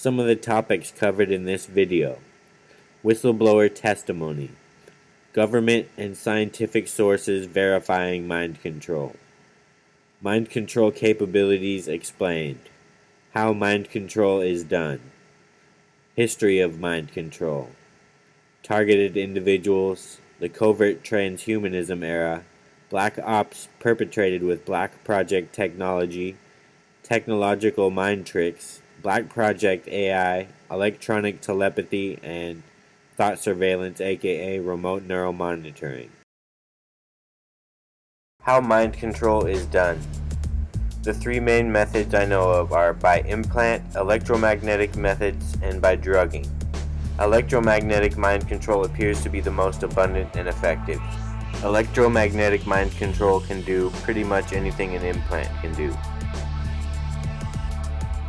Some of the topics covered in this video: whistleblower testimony, government and scientific sources verifying mind control capabilities explained, how mind control is done, history of mind control, targeted individuals, the covert transhumanism era, black ops perpetrated with black project technology, technological mind tricks, black project AI, electronic telepathy, and thought surveillance, aka remote neural monitoring. How mind control is done. The three main methods I know of are by implant, electromagnetic methods, and by drugging. Electromagnetic mind control appears to be the most abundant and effective. Electromagnetic mind control can do pretty much anything an implant can do.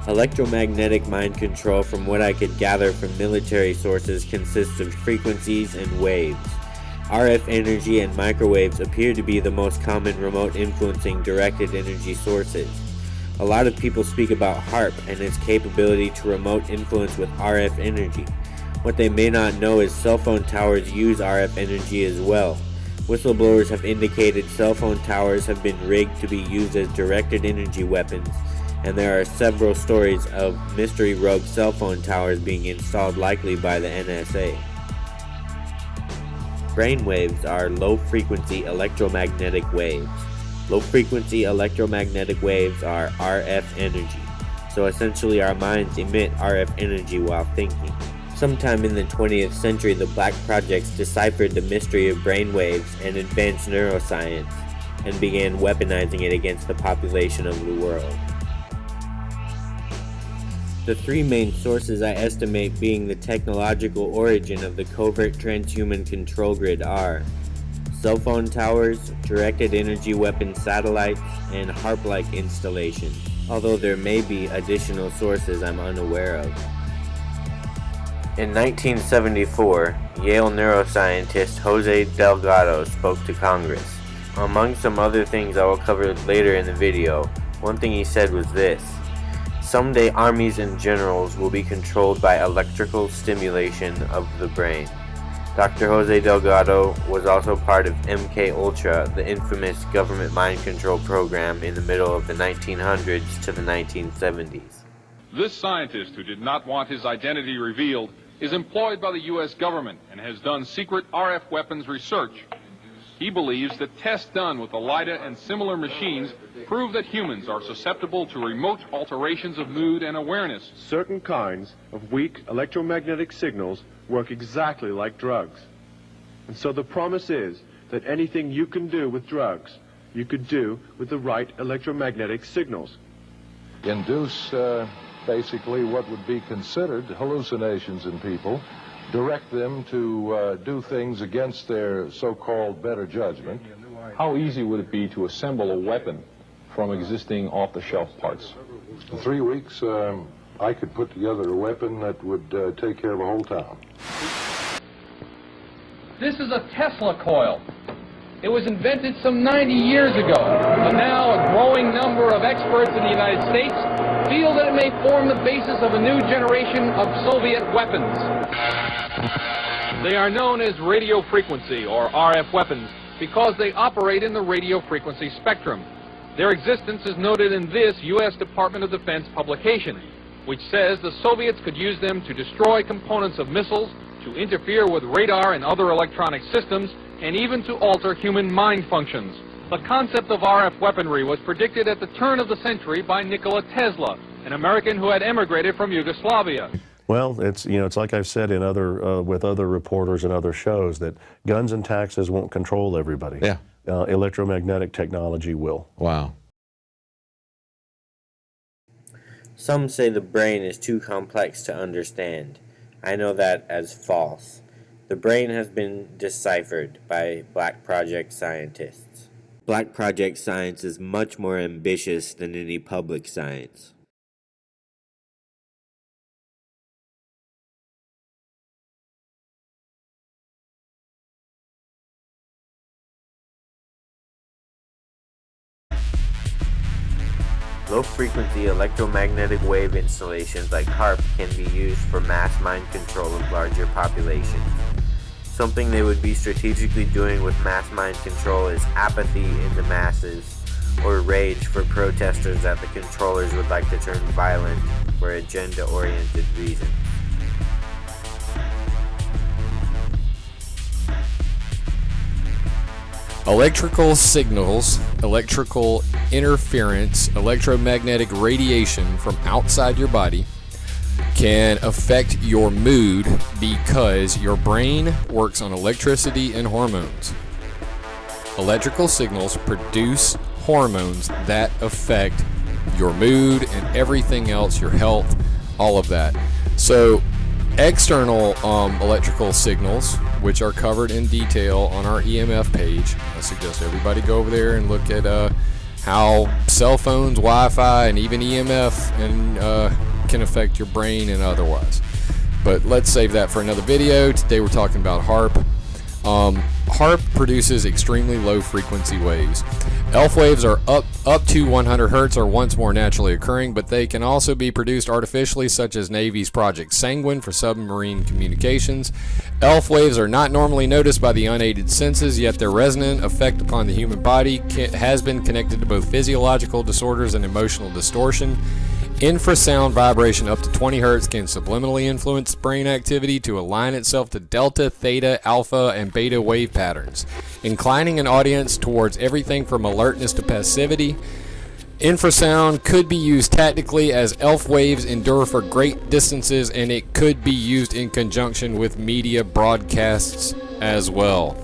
Electromagnetic mind control, from what I could gather from military sources, consists of frequencies and waves. RF energy and microwaves appear to be the most common remote influencing directed energy sources. A lot of people speak about HAARP and its capability to remote influence with RF energy. What they may not know is cell phone towers use RF energy as well. Whistleblowers have indicated cell phone towers have been rigged to be used as directed energy weapons, and there are several stories of mystery rogue cell phone towers being installed, likely by the NSA. Brainwaves are low-frequency electromagnetic waves. Low-frequency electromagnetic waves are RF energy, so essentially our minds emit RF energy while thinking. Sometime in the 20th century, the Black Projects deciphered the mystery of brainwaves and advanced neuroscience, and began weaponizing it against the population of the world. The three main sources I estimate being the technological origin of the covert transhuman control grid are cell phone towers, directed energy weapon satellites, and HAARP-like installations, although there may be additional sources I'm unaware of. In 1974, Yale neuroscientist Jose Delgado spoke to Congress. Among some other things I will cover later in the video, one thing he said was this: someday armies and generals will be controlled by electrical stimulation of the brain. Dr. Jose Delgado was also part of MK Ultra, the infamous government mind control program in the middle of the 1900s to the 1970s. This scientist, who did not want his identity revealed, is employed by the U.S. government and has done secret RF weapons research. He believes that tests done with the LIDA and similar machines prove that humans are susceptible to remote alterations of mood and awareness. Certain kinds of weak electromagnetic signals work exactly like drugs. And so the promise is that anything you can do with drugs, you could do with the right electromagnetic signals. Induce basically what would be considered hallucinations in people, direct them to do things against their so-called better judgment. How easy would it be to assemble a weapon from existing off-the-shelf parts? In 3 weeks, I could put together a weapon that would take care of a whole town. This is a Tesla coil. It was invented some 90 years ago, but now a growing number of experts in the United States feel that it may form the basis of a new generation of Soviet weapons. They are known as radio frequency, or RF weapons, because they operate in the radio frequency spectrum. Their existence is noted in this U.S. Department of Defense publication, which says the Soviets could use them to destroy components of missiles, to interfere with radar and other electronic systems, and even to alter human mind functions. The concept of RF weaponry was predicted at the turn of the century by Nikola Tesla, an American who had emigrated from Yugoslavia. Well, it's like I've said in with other reporters and other shows, that guns and taxes won't control everybody. Yeah. Electromagnetic technology will. Wow. Some say the brain is too complex to understand. I know that as false. The brain has been deciphered by Black Project scientists. Black Project science is much more ambitious than any public science. Low-frequency electromagnetic wave installations like HAARP can be used for mass mind control of larger populations. Something they would be strategically doing with mass mind control is apathy in the masses, or rage for protesters that the controllers would like to turn violent for agenda-oriented reasons. Electrical signals, electrical interference, electromagnetic radiation from outside your body can affect your mood because your brain works on electricity and hormones. Electrical signals produce hormones that affect your mood and everything else, your health, all of that. So external electrical signals, which are covered in detail on our EMF page. I suggest everybody go over there and look at how cell phones, Wi-Fi, and even EMF can affect your brain and otherwise. But let's save that for another video. Today we're talking about HAARP. HAARP produces extremely low frequency waves. ELF waves are up to 100 Hz or once more naturally occurring, but they can also be produced artificially, such as Navy's Project Sanguine for submarine communications. ELF waves are not normally noticed by the unaided senses, yet their resonant effect upon the human body has been connected to both physiological disorders and emotional distortion. Infrasound vibration up to 20 Hz can subliminally influence brain activity to align itself to delta, theta, alpha, and beta wave patterns, inclining an audience towards everything from alertness to passivity. Infrasound could be used tactically as ELF waves endure for great distances, and it could be used in conjunction with media broadcasts as well.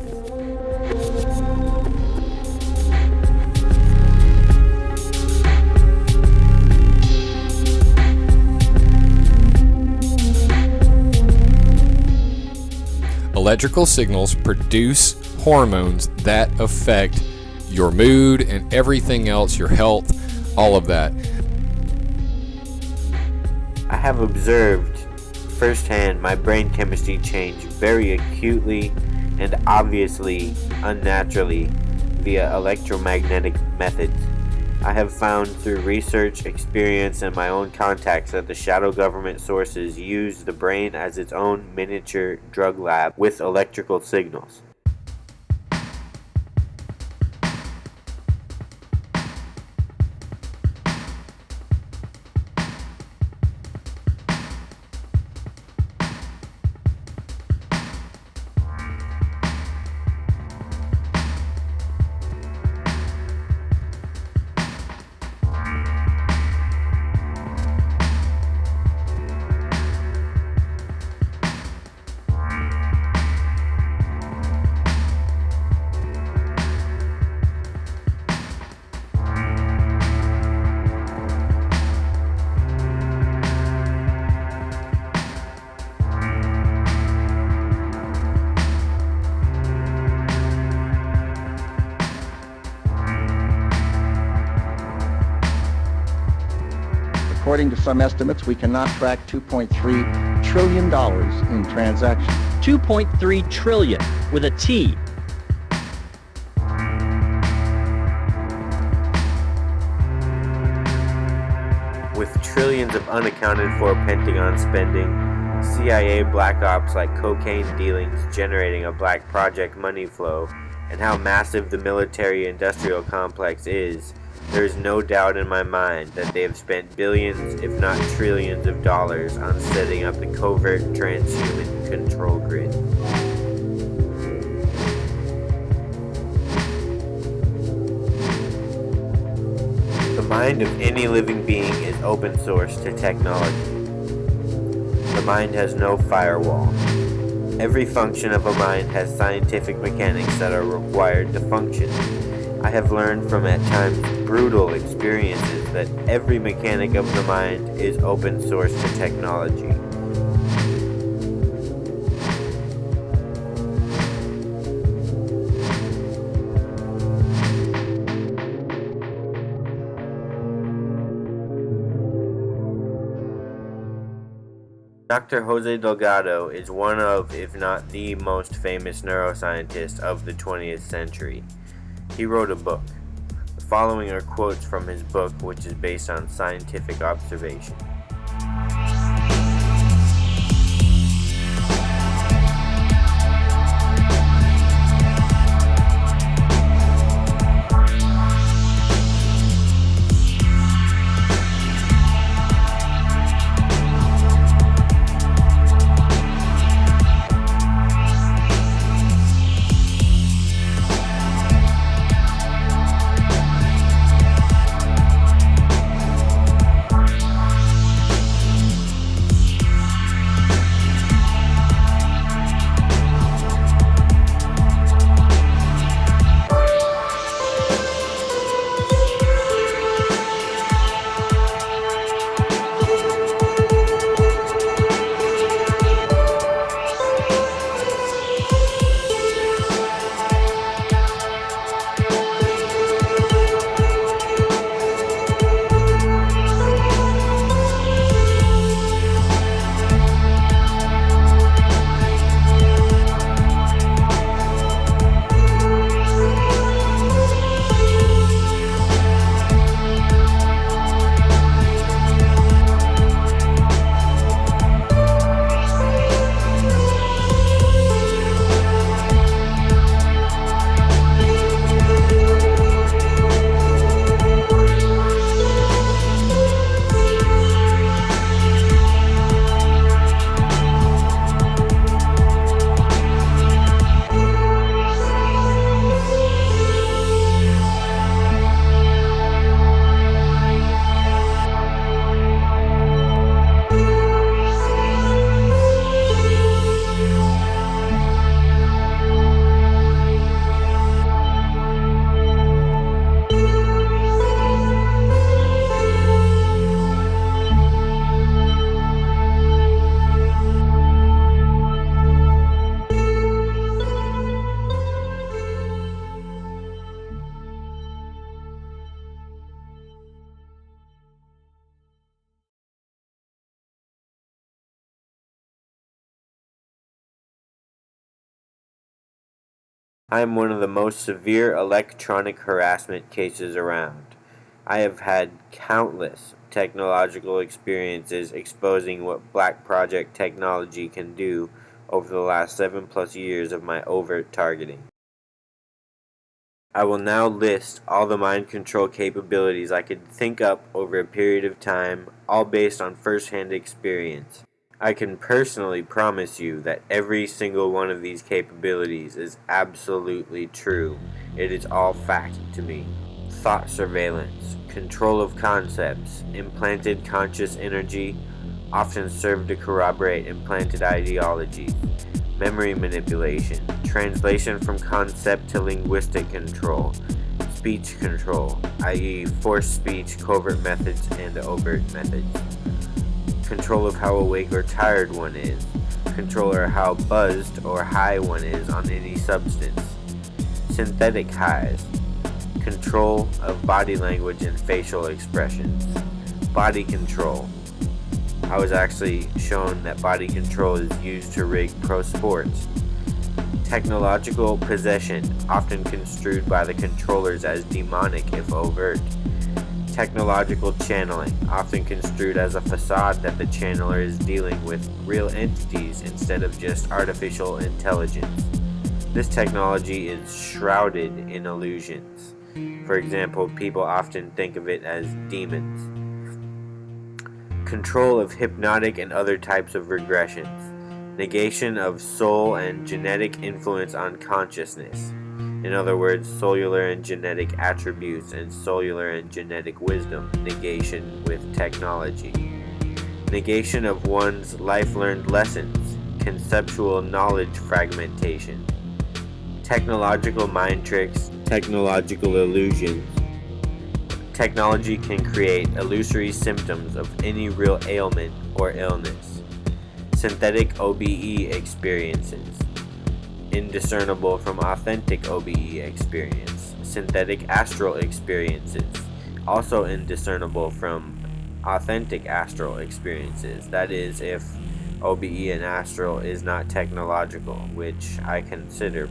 Electrical signals produce hormones that affect your mood and everything else, your health, all of that. I have observed firsthand my brain chemistry change very acutely and obviously unnaturally via electromagnetic methods. I have found through research, experience, and my own contacts that the shadow government sources use the brain as its own miniature drug lab with electrical signals. According to some estimates, we cannot track $2.3 trillion in transactions. 2.3 trillion with a T. With trillions of unaccounted for Pentagon spending, CIA black ops like cocaine dealings generating a black project money flow, and how massive the military-industrial complex is, there is no doubt in my mind that they have spent billions, if not trillions of dollars on setting up the covert transhuman control grid. The mind of any living being is open source to technology. The mind has no firewall. Every function of a mind has scientific mechanics that are required to function. I have learned from at times brutal experiences that every mechanic of the mind is open source to technology. Dr. Jose Delgado is one of, if not the most famous neuroscientist of the 20th century. He wrote a book. The following are quotes from his book, which is based on scientific observation. I am one of the most severe electronic harassment cases around. I have had countless technological experiences exposing what Black Project technology can do over the last 7+ years of my overt targeting. I will now list all the mind control capabilities I could think up over a period of time, all based on first-hand experience. I can personally promise you that every single one of these capabilities is absolutely true. It is all fact to me. Thought surveillance, control of concepts, implanted conscious energy, often serve to corroborate implanted ideologies, memory manipulation, translation from concept to linguistic control, speech control, i.e. forced speech, covert methods, and overt methods. Control of how awake or tired one is, control of how buzzed or high one is on any substance, synthetic highs, control of body language and facial expressions, body control. I was actually shown that body control is used to rig pro sports. Technological possession, often construed by the controllers as demonic if overt. Technological channeling, often construed as a facade that the channeler is dealing with real entities instead of just artificial intelligence. This technology is shrouded in illusions. For example, people often think of it as demons. Control of hypnotic and other types of regressions. Negation of soul and genetic influence on consciousness. In other words, cellular and genetic attributes and cellular and genetic wisdom. Negation with technology. Negation of one's life-learned lessons. Conceptual knowledge fragmentation. Technological mind tricks. Technological illusions. Technology can create illusory symptoms of any real ailment or illness. Synthetic OBE experiences. Indiscernible from authentic OBE experience. Synthetic astral experiences. Also indiscernible from authentic astral experiences. That is, if OBE and astral is not technological, which I consider,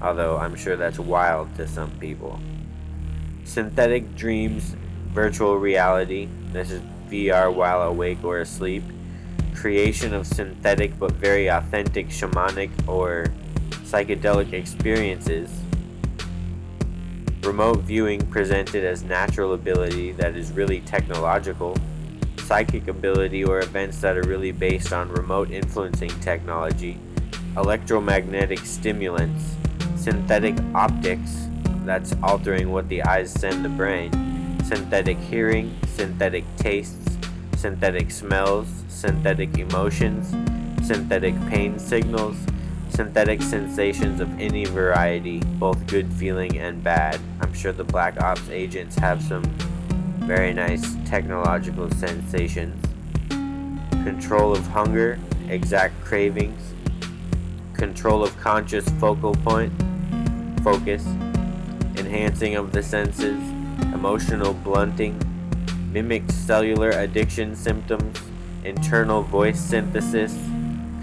although I'm sure that's wild to some people. Synthetic dreams, virtual reality, this is VR while awake or asleep. Creation of synthetic but very authentic shamanic or psychedelic experiences. Remote viewing presented as natural ability that is really technological. Psychic ability or events that are really based on remote influencing technology. Electromagnetic stimulants. Synthetic optics, that's altering what the eyes send the brain. Synthetic hearing, synthetic tastes, synthetic smells, synthetic emotions, synthetic pain signals, synthetic sensations of any variety, both good feeling and bad. I'm sure the Black Ops agents have some very nice technological sensations. Control of hunger, exact cravings, control of conscious focal point, focus, enhancing of the senses, emotional blunting, mimic cellular addiction symptoms, internal voice synthesis,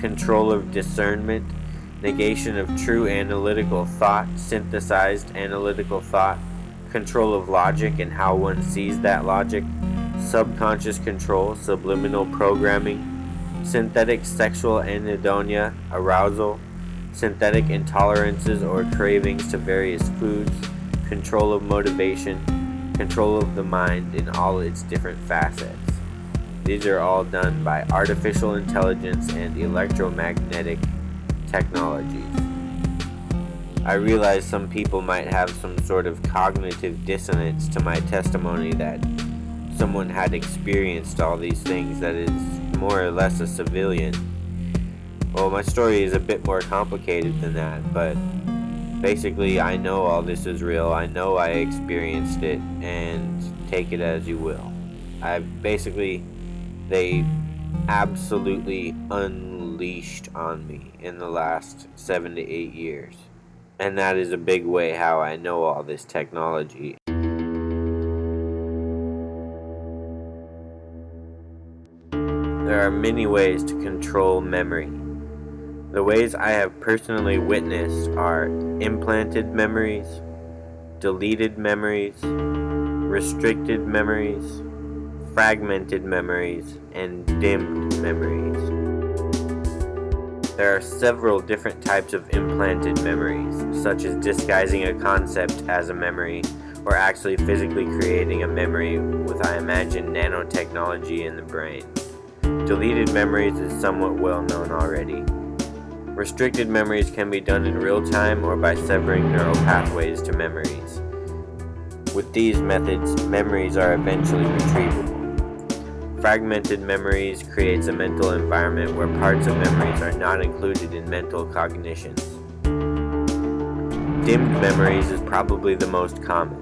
control of discernment, negation of true analytical thought, synthesized analytical thought, control of logic and how one sees that logic, subconscious control, subliminal programming, synthetic sexual anhedonia, arousal, synthetic intolerances or cravings to various foods, control of motivation, control of the mind in all its different facets. These are all done by artificial intelligence and electromagnetic technologies. I realize some people might have some sort of cognitive dissonance to my testimony that someone had experienced all these things that is more or less a civilian. Well, my story is a bit more complicated than that, but basically I know all this is real. I know I experienced it, and take it as you will. They absolutely unleashed on me in the last 7 to 8 years. And that is a big way how I know all this technology. There are many ways to control memory. The ways I have personally witnessed are implanted memories, deleted memories, restricted memories, fragmented memories, and dimmed memories. There are several different types of implanted memories, such as disguising a concept as a memory, or actually physically creating a memory with, I imagine, nanotechnology in the brain. Deleted memories is somewhat well known already. Restricted memories can be done in real time or by severing neural pathways to memories. With these methods, memories are eventually retrievable. Fragmented memories creates a mental environment where parts of memories are not included in mental cognitions. Dimmed memories is probably the most common.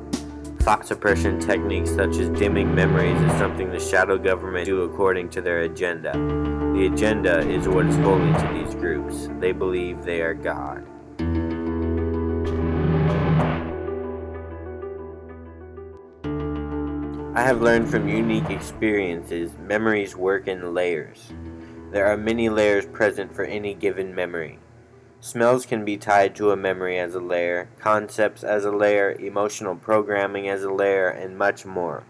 Thought suppression techniques such as dimming memories is something the shadow government do according to their agenda. The agenda is what is holy to these groups. They believe they are God. I have learned from unique experiences, memories work in layers. There are many layers present for any given memory. Smells can be tied to a memory as a layer, concepts as a layer, emotional programming as a layer, and much more.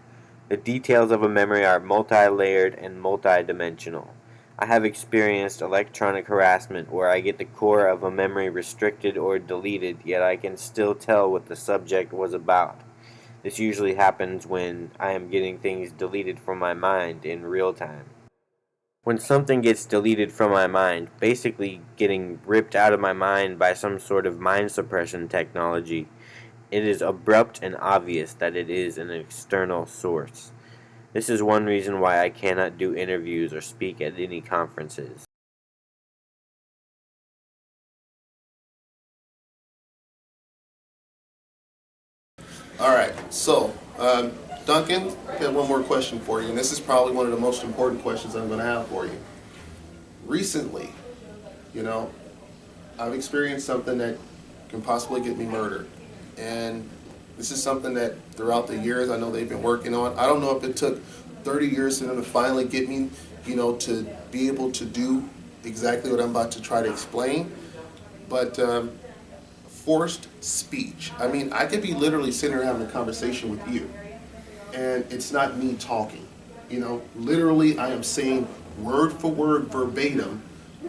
The details of a memory are multi-layered and multi-dimensional. I have experienced electronic harassment where I get the core of a memory restricted or deleted, yet I can still tell what the subject was about. This usually happens when I am getting things deleted from my mind in real time. When something gets deleted from my mind, basically getting ripped out of my mind by some sort of mind suppression technology, it is abrupt and obvious that it is an external source. This is one reason why I cannot do interviews or speak at any conferences. All right, so Duncan, I got one more question for you, and this is probably one of the most important questions I'm going to have for you. Recently, I've experienced something that can possibly get me murdered, and this is something that throughout the years I know they've been working on. I don't know if it took 30 years for them to finally get me, to be able to do exactly what I'm about to try to explain, but forced speech. I mean, I could be literally sitting here having a conversation with you, and it's not me talking. You know, literally I am saying word for word, verbatim,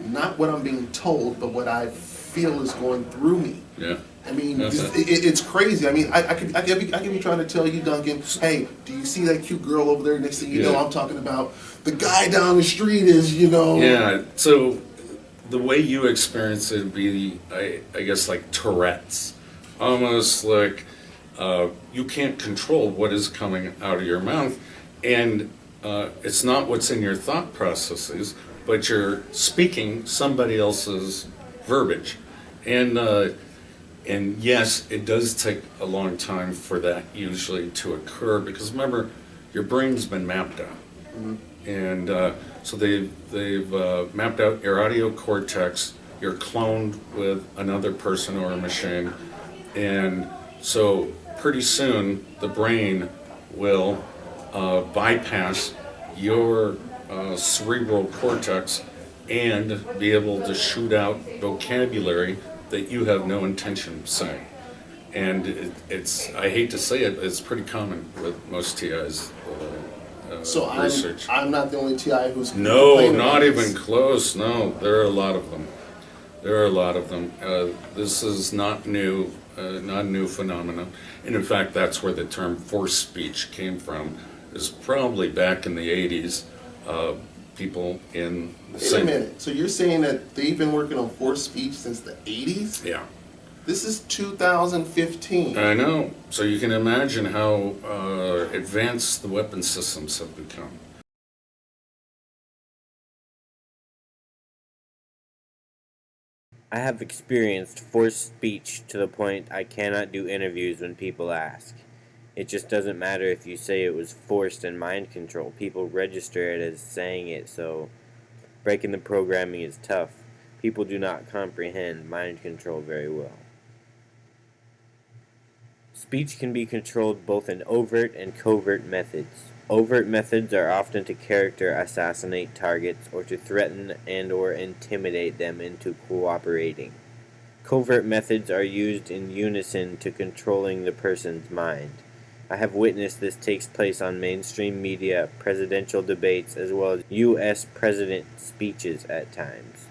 not what I'm being told, but what I feel is going through me. Yeah. I mean, it's crazy. I mean, I could be trying to tell you, Duncan, hey, do you see that cute girl over there? Next thing you know, I'm talking about the guy down the street is, you know. Yeah, so the way you experience it would be, I guess, like Tourette's. Almost like you can't control what is coming out of your mouth. And it's not what's in your thought processes, but you're speaking somebody else's verbiage. And yes, it does take a long time for that usually to occur, because remember, your brain's been mapped out. Mm-hmm. And so they've mapped out your audio cortex. You're cloned with another person or a machine, and so pretty soon the brain will bypass your cerebral cortex and be able to shoot out vocabulary that you have no intention of saying. And it's, I hate to say it, it's pretty common with most TIs. So research. I'm not the only TI who's No, not even close. No, there are a lot of them. There are a lot of them. This is not new, not a new phenomenon. And in fact, that's where the term forced speech came from. Is probably back in the 80s. People in the Wait a minute. So you're saying that they've been working on forced speech since the 80s? Yeah. This is 2015. I know. So you can imagine how advanced the weapon systems have become. I have experienced forced speech to the point I cannot do interviews when people ask. It just doesn't matter if you say it was forced and mind control. People register it as saying it, so breaking the programming is tough. People do not comprehend mind control very well. Speech can be controlled both in overt and covert methods. Overt methods are often to character assassinate targets or to threaten and/or intimidate them into cooperating. Covert methods are used in unison to controlling the person's mind. I have witnessed this takes place on mainstream media, presidential debates, as well as U.S. president speeches at times.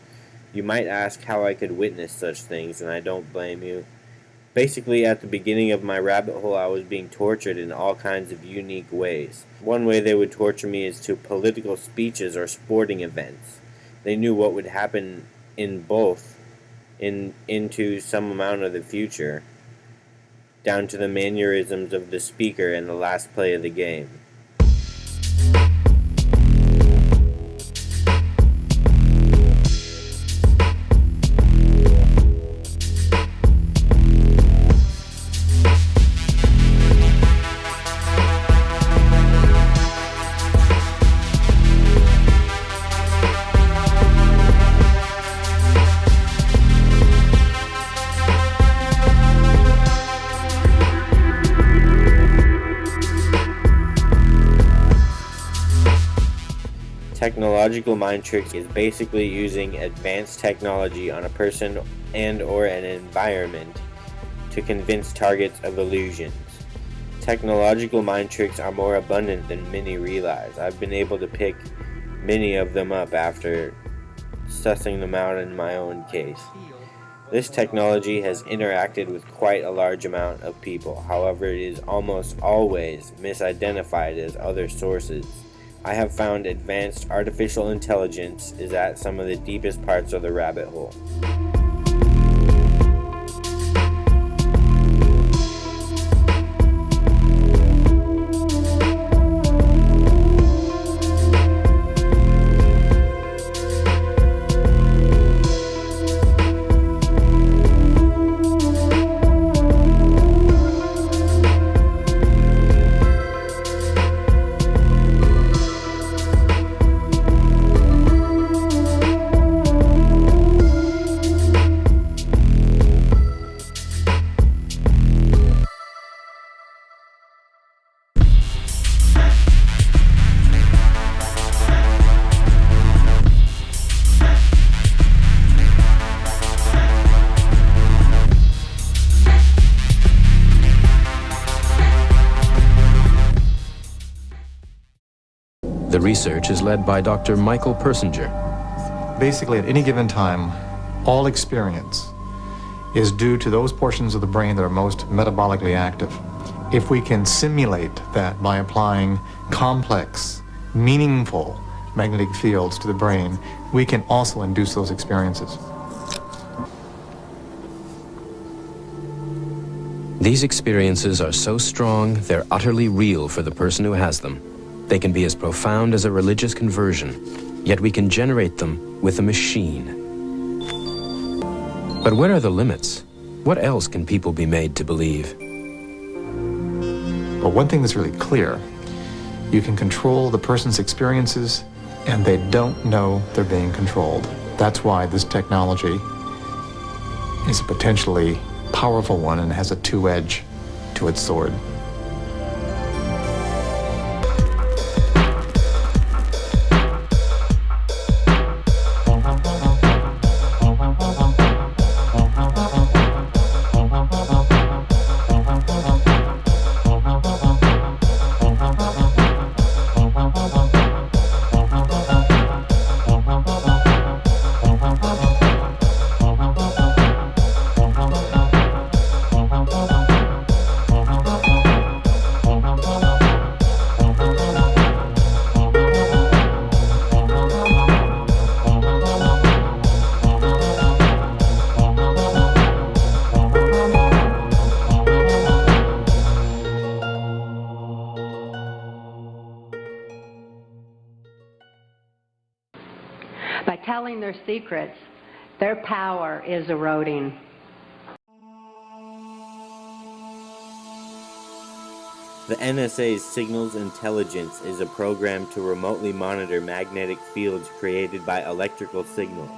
You might ask how I could witness such things, and I don't blame you. Basically, at the beginning of my rabbit hole, I was being tortured in all kinds of unique ways. One way they would torture me is to political speeches or sporting events. They knew what would happen in both into some amount of the future, down to the mannerisms of the speaker in the last play of the game. Technological mind trick is basically using advanced technology on a person and/or an environment to convince targets of illusions. Technological mind tricks are more abundant than many realize. I've been able to pick many of them up after sussing them out in my own case. This technology has interacted with quite a large amount of people. However, it is almost always misidentified as other sources. I have found advanced artificial intelligence is at some of the deepest parts of the rabbit hole. The research is led by Dr. Michael Persinger. Basically, at any given time, all experience is due to those portions of the brain that are most metabolically active. If we can simulate that by applying complex, meaningful magnetic fields to the brain, we can also induce those experiences. These experiences are so strong, they're utterly real for the person who has them. They can be as profound as a religious conversion, yet we can generate them with a machine. But where are the limits? What else can people be made to believe? But one thing that's really clear, you can control the person's experiences and they don't know they're being controlled. That's why this technology is a potentially powerful one and has a two-edge to its sword. By telling their secrets, their power is eroding. The NSA's Signals Intelligence is a program to remotely monitor magnetic fields created by electrical signals.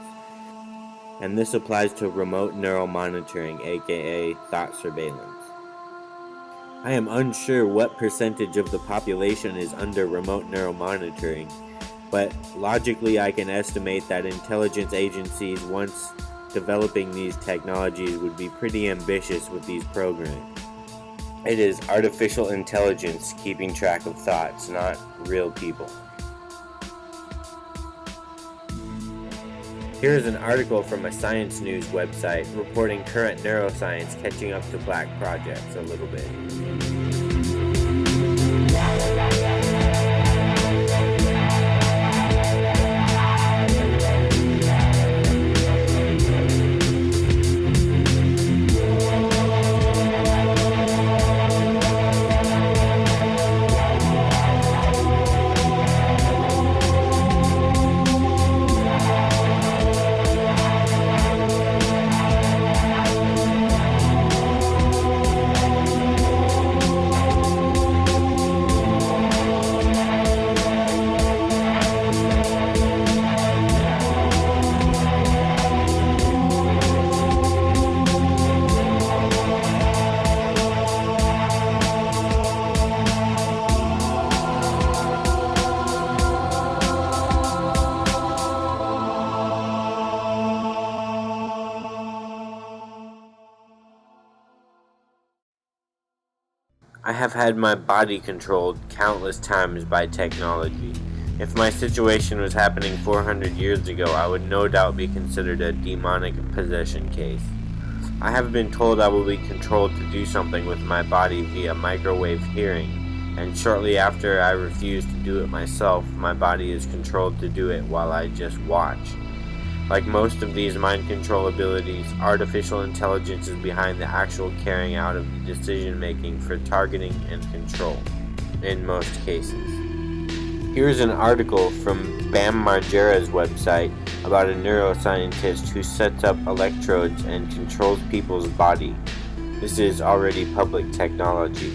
And this applies to remote neural monitoring, aka thought surveillance. I am unsure what percentage of the population is under remote neural monitoring, but logically I can estimate that intelligence agencies, once developing these technologies, would be pretty ambitious with these programs. It is artificial intelligence keeping track of thoughts, not real people. Here is an article from a Science News website reporting current neuroscience catching up to black projects a little bit. I have had my body controlled countless times by technology. If my situation was happening 400 years ago, I would no doubt be considered a demonic possession case. I have been told I will be controlled to do something with my body via microwave hearing, and shortly after I refuse to do it myself, my body is controlled to do it while I just watch. Like most of these mind control abilities, artificial intelligence is behind the actual carrying out of the decision making for targeting and control, in most cases. Here's an article from Bam Margera's website about a neuroscientist who sets up electrodes and controls people's body. This is already public technology.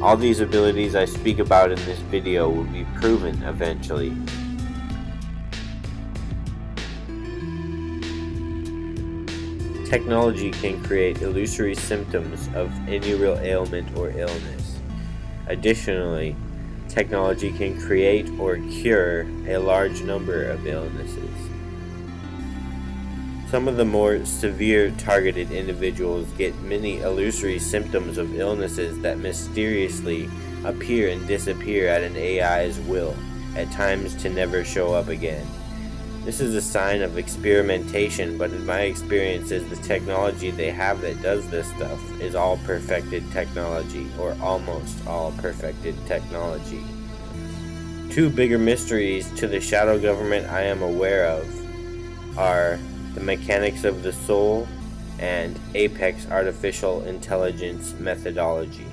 All these abilities I speak about in this video will be proven eventually. Technology can create illusory symptoms of any real ailment or illness. Additionally, technology can create or cure a large number of illnesses. Some of the more severe targeted individuals get many illusory symptoms of illnesses that mysteriously appear and disappear at an AI's will. at times to never show up again. This is a sign of experimentation, but in my experiences, the technology they have that does this stuff is all perfected technology, or almost all perfected technology. Two bigger mysteries to the shadow government I am aware of are the mechanics of the soul and Apex artificial intelligence methodology.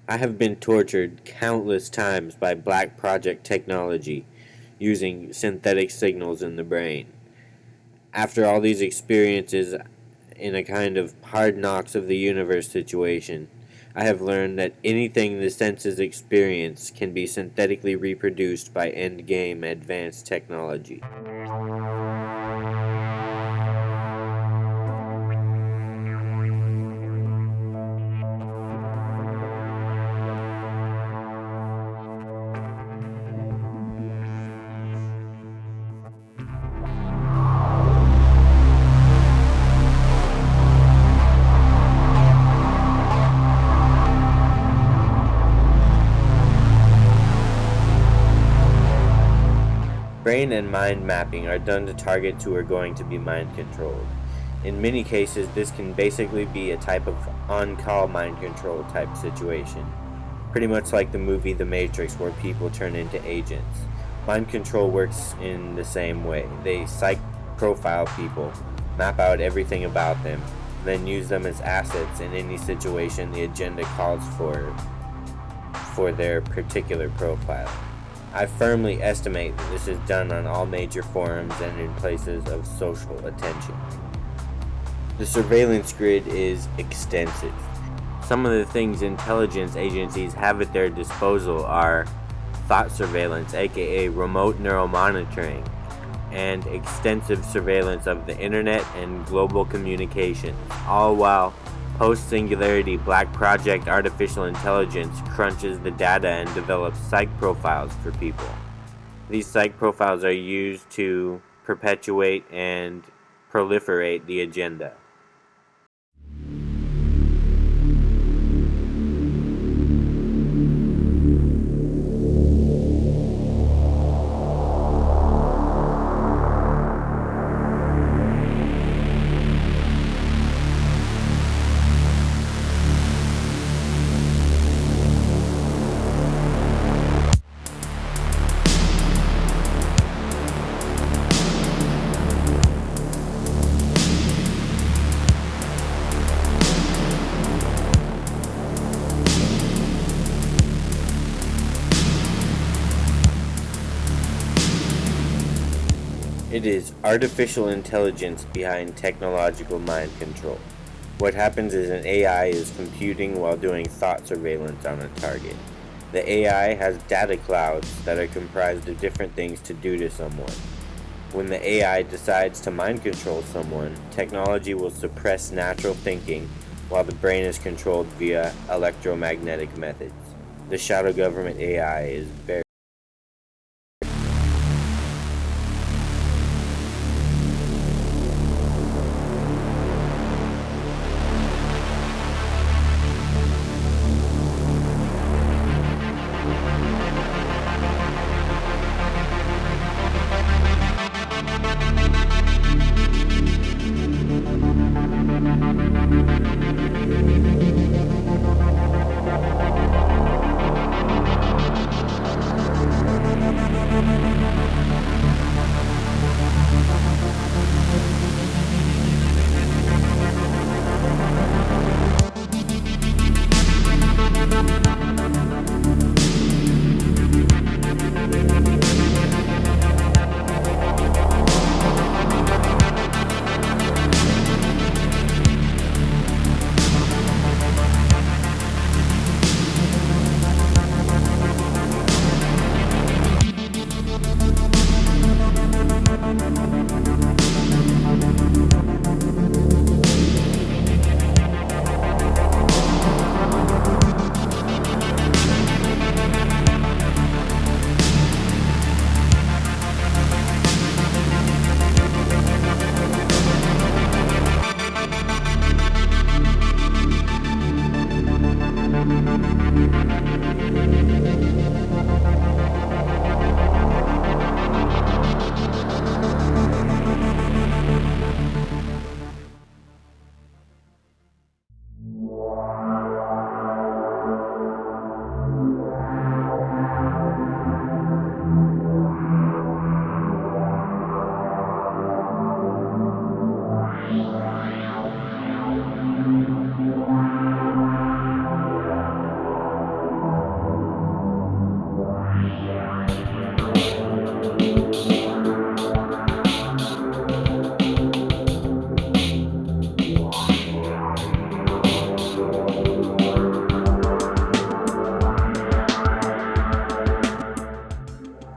I have been tortured countless times by Black Project technology using synthetic signals in the brain. After all these experiences in a kind of hard knocks of the universe situation, I have learned that anything the senses experience can be synthetically reproduced by endgame advanced technology. Brain and mind mapping are done to targets who are going to be mind controlled. In many cases, this can basically be a type of on-call mind control type situation. Pretty much like the movie The Matrix, where people turn into agents. Mind control works in the same way. They psych profile people, map out everything about them, then use them as assets in any situation the agenda calls for their particular profile. I firmly estimate that this is done on all major forums and in places of social attention. The surveillance grid is extensive. Some of the things intelligence agencies have at their disposal are thought surveillance, aka remote neuromonitoring, and extensive surveillance of the internet and global communications, all while post-singularity Black Project artificial intelligence crunches the data and develops psych profiles for people. These psych profiles are used to perpetuate and proliferate the agenda. It is artificial intelligence behind technological mind control. What happens is an AI is computing while doing thought surveillance on a target. The AI has data clouds that are comprised of different things to do to someone. When the AI decides to mind control someone, technology will suppress natural thinking while the brain is controlled via electromagnetic methods. The shadow government AI is very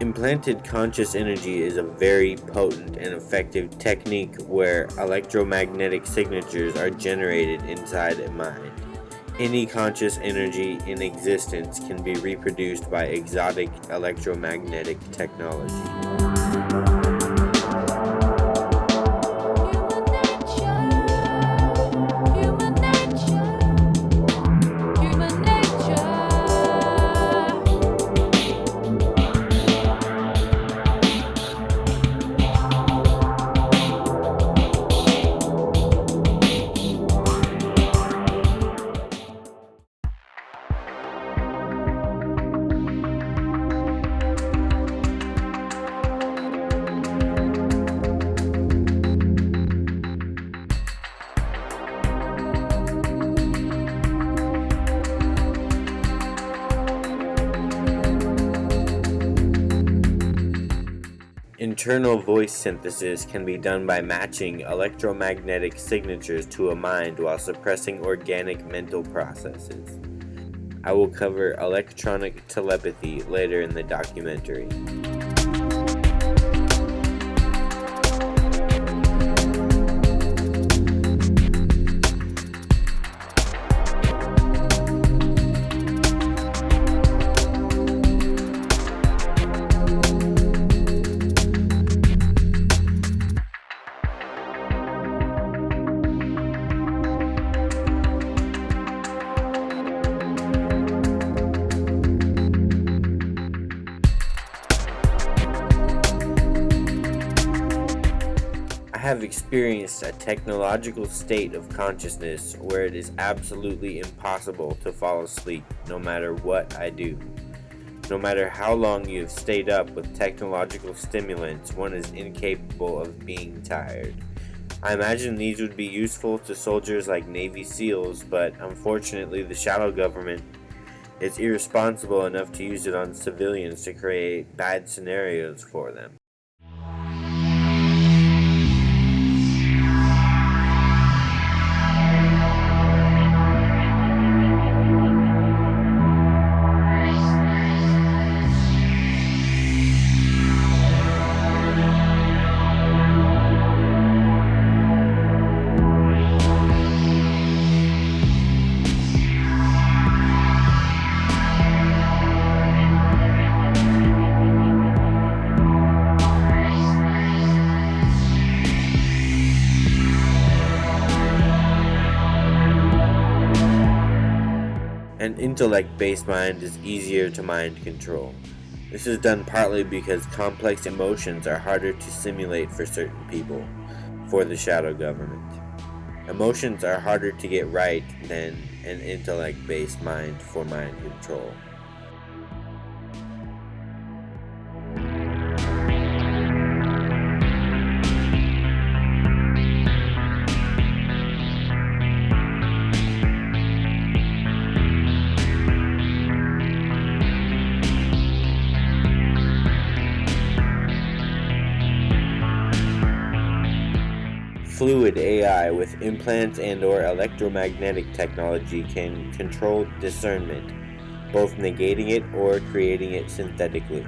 Implanted conscious energy is a very potent and effective technique where electromagnetic signatures are generated inside a mind. Any conscious energy in existence can be reproduced by exotic electromagnetic technology. Internal voice synthesis can be done by matching electromagnetic signatures to a mind while suppressing organic mental processes. I will cover electronic telepathy later in the documentary. I have experienced a technological state of consciousness where it is absolutely impossible to fall asleep no matter what I do. No matter how long you have stayed up with technological stimulants, one is incapable of being tired. I imagine these would be useful to soldiers like Navy SEALs, but unfortunately the shadow government is irresponsible enough to use it on civilians to create bad scenarios for them. An intellect-based mind is easier to mind control. This is done partly because complex emotions are harder to simulate for certain people, for the shadow government. Emotions are harder to get right than an intellect-based mind for mind control. Fluid AI with implants and/or electromagnetic technology can control discernment, both negating it or creating it synthetically.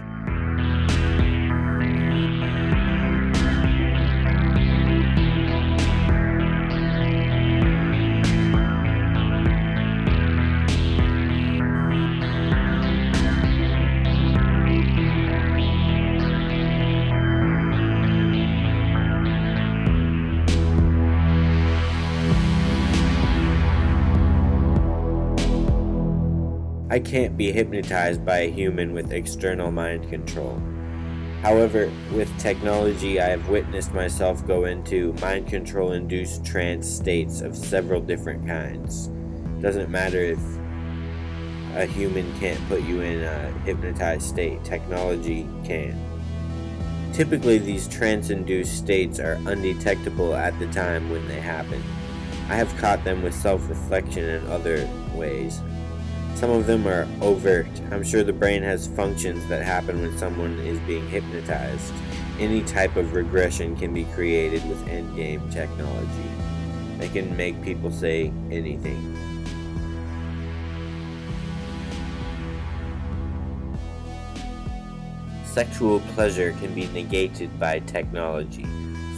I can't be hypnotized by a human with external mind control. However, with technology, I have witnessed myself go into mind control-induced trance states of several different kinds. Doesn't matter if a human can't put you in a hypnotized state, technology can. Typically, these trance-induced states are undetectable at the time when they happen. I have caught them with self-reflection and other ways. Some of them are overt. I'm sure the brain has functions that happen when someone is being hypnotized. Any type of regression can be created with endgame technology. They can make people say anything. Sexual pleasure can be negated by technology.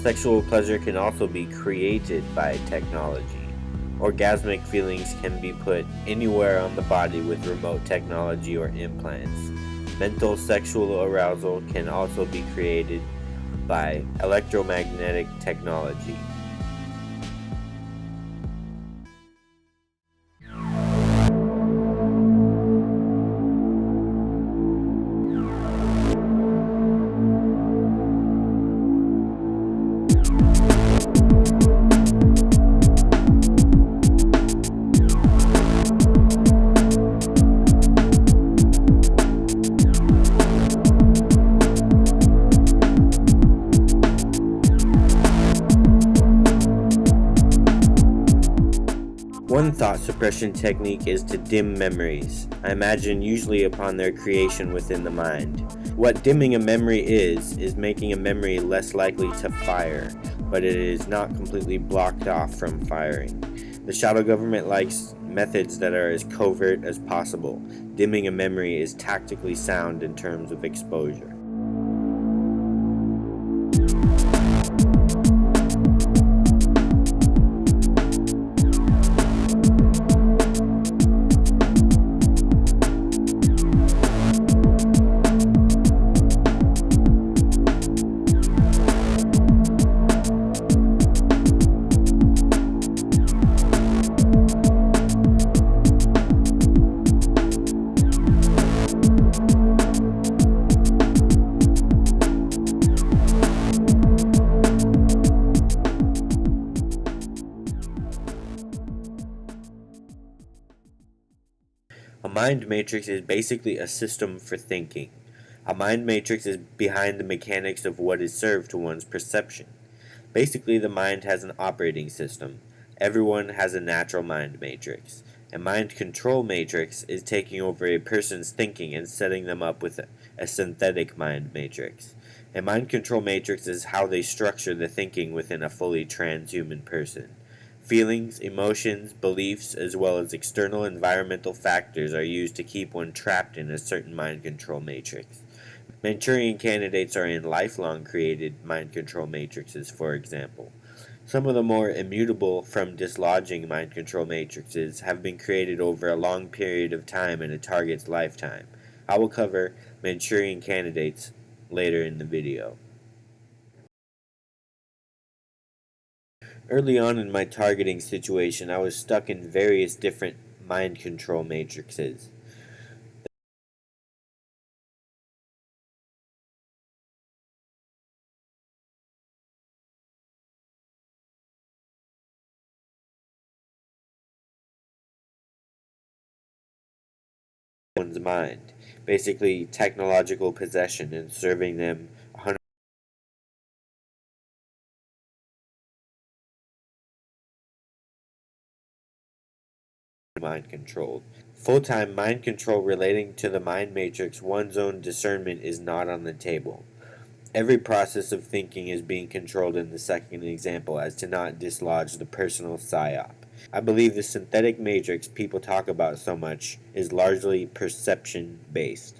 Sexual pleasure can also be created by technology. Orgasmic feelings can be put anywhere on the body with remote technology or implants. Mental sexual arousal can also be created by electromagnetic technology. One thought suppression technique is to dim memories, I imagine usually upon their creation within the mind. What dimming a memory is making a memory less likely to fire, but it is not completely blocked off from firing. The shadow government likes methods that are as covert as possible. Dimming a memory is tactically sound in terms of exposure. A mind matrix is basically a system for thinking. A mind matrix is behind the mechanics of what is served to one's perception. Basically, the mind has an operating system. Everyone has a natural mind matrix. A mind control matrix is taking over a person's thinking and setting them up with a synthetic mind matrix. A mind control matrix is how they structure the thinking within a fully transhuman person. Feelings, emotions, beliefs, as well as external environmental factors are used to keep one trapped in a certain mind control matrix. Manchurian candidates are in lifelong created mind control matrices, for example. Some of the more immutable from dislodging mind control matrices have been created over a long period of time in a target's lifetime. I will cover Manchurian candidates later in the video. Early on in my targeting situation, I was stuck in various different mind control matrices. One's mind, basically technological possession and serving them 100% mind controlled. Full-time mind control relating to the mind matrix, one's own discernment is not on the table. Every process of thinking is being controlled in the second example as to not dislodge the personal psyop. I believe the synthetic matrix people talk about so much is largely perception-based.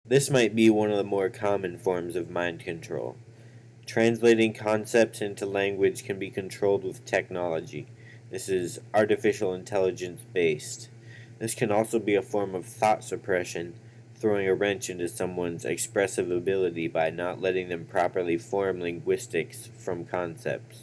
This might be one of the more common forms of mind control. Translating concepts into language can be controlled with technology. This is artificial intelligence based. This can also be a form of thought suppression, throwing a wrench into someone's expressive ability by not letting them properly form linguistics from concepts.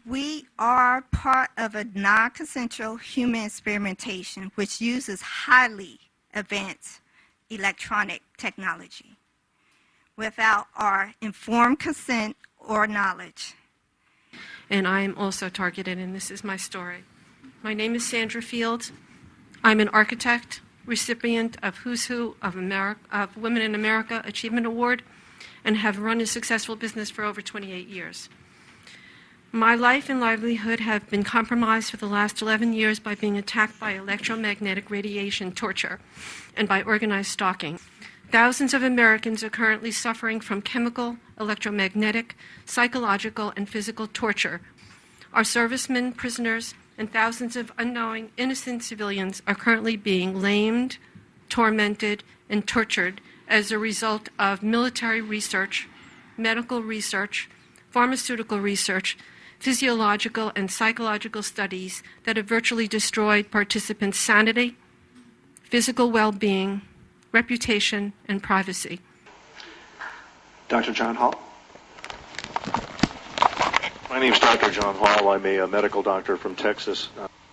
We are part of a non-consensual human experimentation which uses highly advanced electronic technology without our informed consent or knowledge. And I am also targeted, and this is my story. My name is Sandra Fields. I'm an architect, recipient of Who's Who of Women in America Achievement Award, and have run a successful business for over 28 years. My life and livelihood have been compromised for the last 11 years by being attacked by electromagnetic radiation torture and by organized stalking. Thousands of Americans are currently suffering from chemical, electromagnetic, psychological, and physical torture. Our servicemen, prisoners, and thousands of unknowing, innocent civilians are currently being lamed, tormented, and tortured as a result of military research, medical research, pharmaceutical research, physiological and psychological studies that have virtually destroyed participants' sanity, physical well-being, reputation, and privacy. Dr. John Hall. My name is Dr. John Hall. I'm a medical doctor from Texas.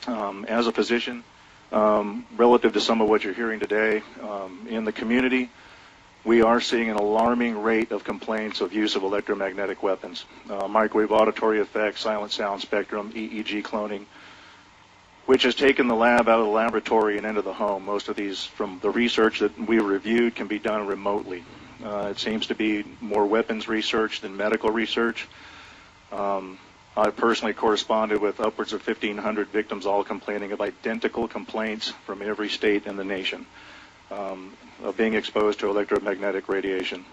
As a physician, relative to some of what you're hearing today, in the community, we are seeing an alarming rate of complaints of use of electromagnetic weapons. Microwave auditory effects, silent sound spectrum, EEG cloning, which has taken the lab out of the laboratory and into the home. Most of these, from the research that we reviewed, can be done remotely. It seems to be more weapons research than medical research. I personally corresponded with upwards of 1,500 victims, all complaining of identical complaints from every state in the nation of being exposed to electromagnetic radiation,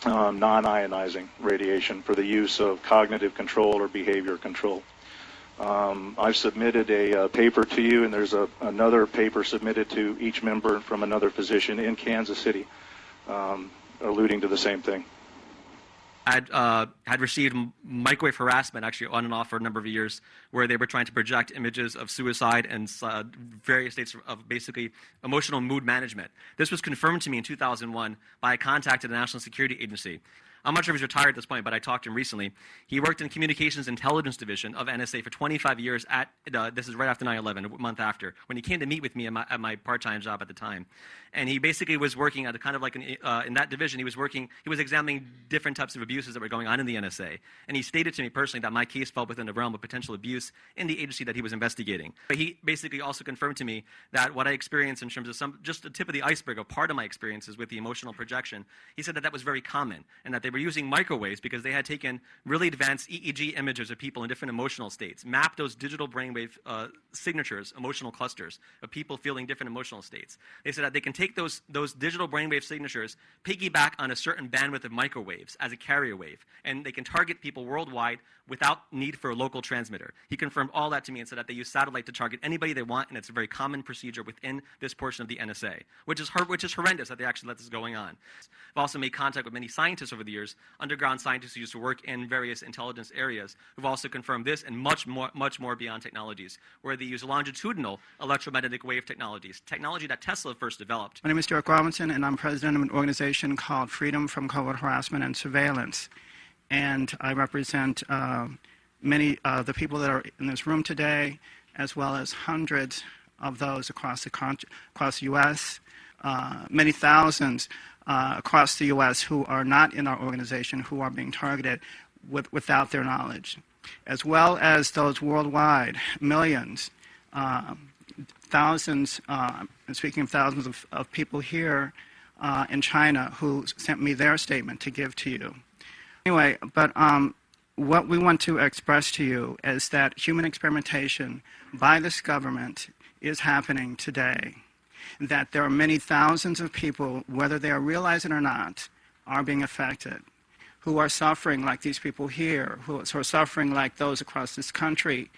non-ionizing radiation for the use of cognitive control or behavior control. I've submitted a paper to you, and there's another paper submitted to each member from another physician in Kansas City, alluding to the same thing. Had received microwave harassment actually on and off for a number of years, where they were trying to project images of suicide and various states of basically emotional mood management. This was confirmed to me in 2001 by a contact at the National Security Agency. I'm not sure if he's retired at this point, but I talked to him recently. He worked in Communications Intelligence Division of NSA for 25 years at, this is right after 9/11, a month after, when he came to meet with me at my part-time job at the time. And he basically was working at kind of like in that division, he was examining different types of abuses that were going on in the NSA. And he stated to me personally that my case fell within the realm of potential abuse in the agency that he was investigating. But he basically also confirmed to me that what I experienced in terms of just the tip of the iceberg of part of my experiences with the emotional projection, he said that that was very common and that they were using microwaves because they had taken really advanced EEG images of people in different emotional states, mapped those digital brainwave signatures, emotional clusters of people feeling different emotional states. They said that they can take those digital brainwave signatures, piggyback on a certain bandwidth of microwaves as a carrier wave, and they can target people worldwide without need for a local transmitter. He confirmed all that to me and said that they use satellite to target anybody they want, and it's a very common procedure within this portion of the NSA, which is horrendous that they actually let this going on. I've also made contact with many scientists over the years, underground scientists who used to work in various intelligence areas, who've also confirmed this and much more beyond technologies, where they use longitudinal electromagnetic wave technologies, technology that Tesla first developed. My name is Derek Robinson, and I'm president of an organization called Freedom from Covert Harassment and Surveillance. And I represent many of the people that are in this room today, as well as hundreds of those across the U.S., many thousands across the U.S. who are not in our organization, who are being targeted without their knowledge, as well as those worldwide, millions, thousands, speaking of thousands of people here in China who sent me their statement to give to you. Anyway, but what we want to express to you is that human experimentation by this government is happening today, that there are many thousands of people, whether they are realizing it or not, are being affected, who are suffering like these people here, who are suffering like those across this country.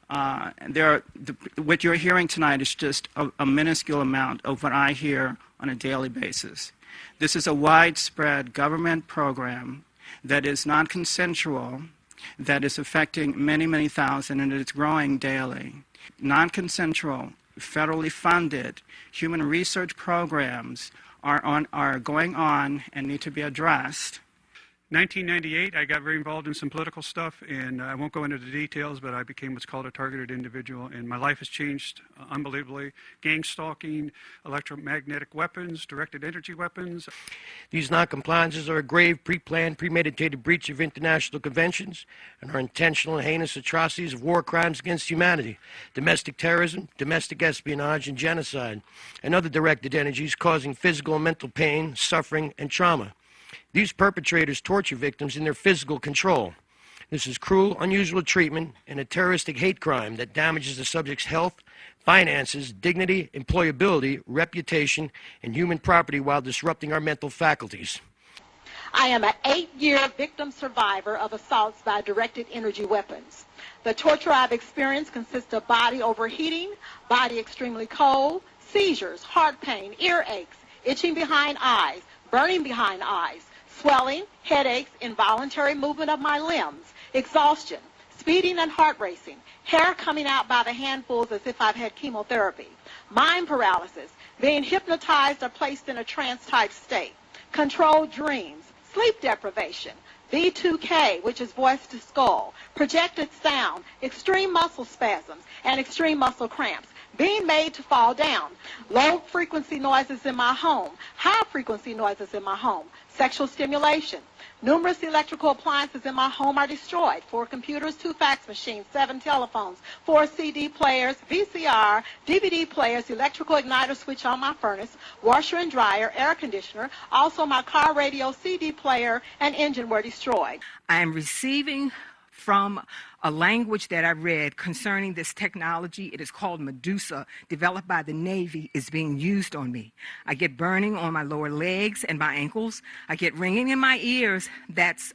What you're hearing tonight is just a minuscule amount of what I hear on a daily basis. This is a widespread government program that is non-consensual, that is affecting many, many thousand, and it's growing daily. Non-consensual, federally funded human research programs are going on and need to be addressed. 1998, I got very involved in some political stuff, and I won't go into the details, but I became what's called a targeted individual, and my life has changed unbelievably. Gang stalking, electromagnetic weapons, directed energy weapons. These noncompliances are a grave, pre-planned, premeditated breach of international conventions and are intentional and heinous atrocities of war crimes against humanity, domestic terrorism, domestic espionage, and genocide, and other directed energies causing physical and mental pain, suffering, and trauma. These perpetrators torture victims in their physical control. This is cruel, unusual treatment and a terroristic hate crime that damages the subject's health, finances, dignity, employability, reputation, and human property while disrupting our mental faculties. I am an 8-year victim survivor of assaults by directed energy weapons. The torture I've experienced consists of body overheating, body extremely cold, seizures, heart pain, earaches, itching behind eyes, burning behind eyes, swelling, headaches, involuntary movement of my limbs, exhaustion, speeding and heart racing, hair coming out by the handfuls as if I've had chemotherapy, mind paralysis, being hypnotized or placed in a trance-type state, controlled dreams, sleep deprivation, V2K, which is voice to skull, projected sound, extreme muscle spasms, and extreme muscle cramps, being made to fall down, low-frequency noises in my home, high-frequency noises in my home, sexual stimulation. Numerous electrical appliances in my home are destroyed. 4 computers, 2 fax machines, 7 telephones, 4 CD players, VCR, DVD players, electrical igniter switch on my furnace, washer and dryer, air conditioner. Also my car radio, CD player, and engine were destroyed. I am receiving from a language that I read concerning this technology. It is called Medusa, developed by the Navy, is being used on me. I get burning on my lower legs and my ankles. I get ringing in my ears that's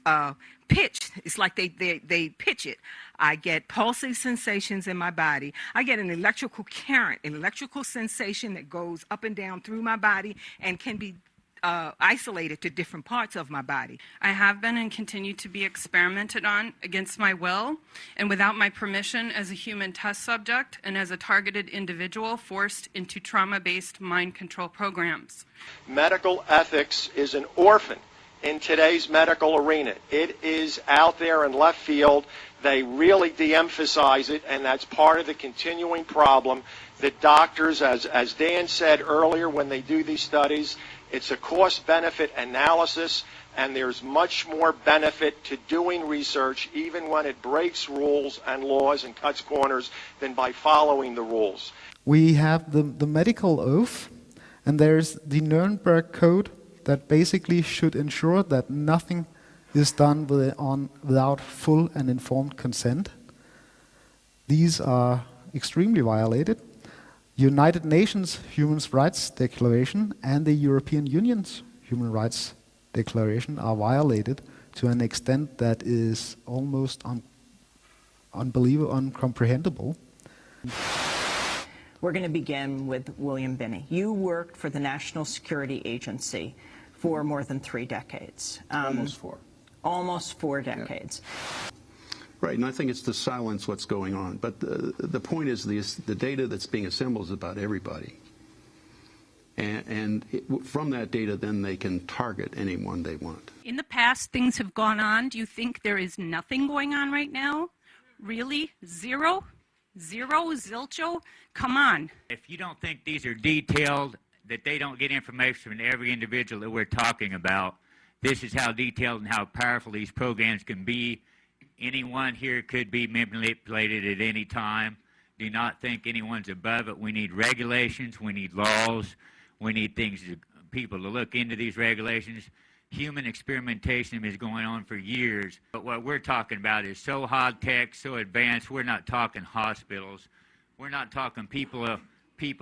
pitched. It's like they pitch it. I get pulsing sensations in my body. I get an electrical current, an electrical sensation that goes up and down through my body and can be isolated to different parts of my body. I have been and continue to be experimented on against my will and without my permission as a human test subject and as a targeted individual forced into trauma-based mind control programs. Medical ethics is an orphan in today's medical arena. It is out there in left field. They really de-emphasize it, and that's part of the continuing problem that doctors, as Dan said earlier when they do these studies, it's a cost-benefit analysis, and there's much more benefit to doing research, even when it breaks rules and laws and cuts corners, than by following the rules. We have the medical oath, and there's the Nuremberg Code that basically should ensure that nothing is done without full and informed consent. These are extremely violated. United Nations Human Rights Declaration and the European Union's Human Rights Declaration are violated to an extent that is almost unbelievable, incomprehensible. We're going to begin with William Binney. You worked for the National Security Agency for more than 3 decades. Almost 4. Almost 4 decades. Yeah. Right, and I think it's to silence what's going on. But the point is the data that's being assembled is about everybody. From that data, then they can target anyone they want. In the past, things have gone on. Do you think there is nothing going on right now? Really? Zero? Zilcho? Come on. If you don't think these are detailed, that they don't get information from every individual that we're talking about, this is how detailed and how powerful these programs can be. Anyone here could be manipulated at any time. Do not think anyone's above it. We need regulations. We need laws. We need people to look into these regulations. Human experimentation is going on for years. But what we're talking about is so high-tech, so advanced. We're not talking hospitals. We're not talking people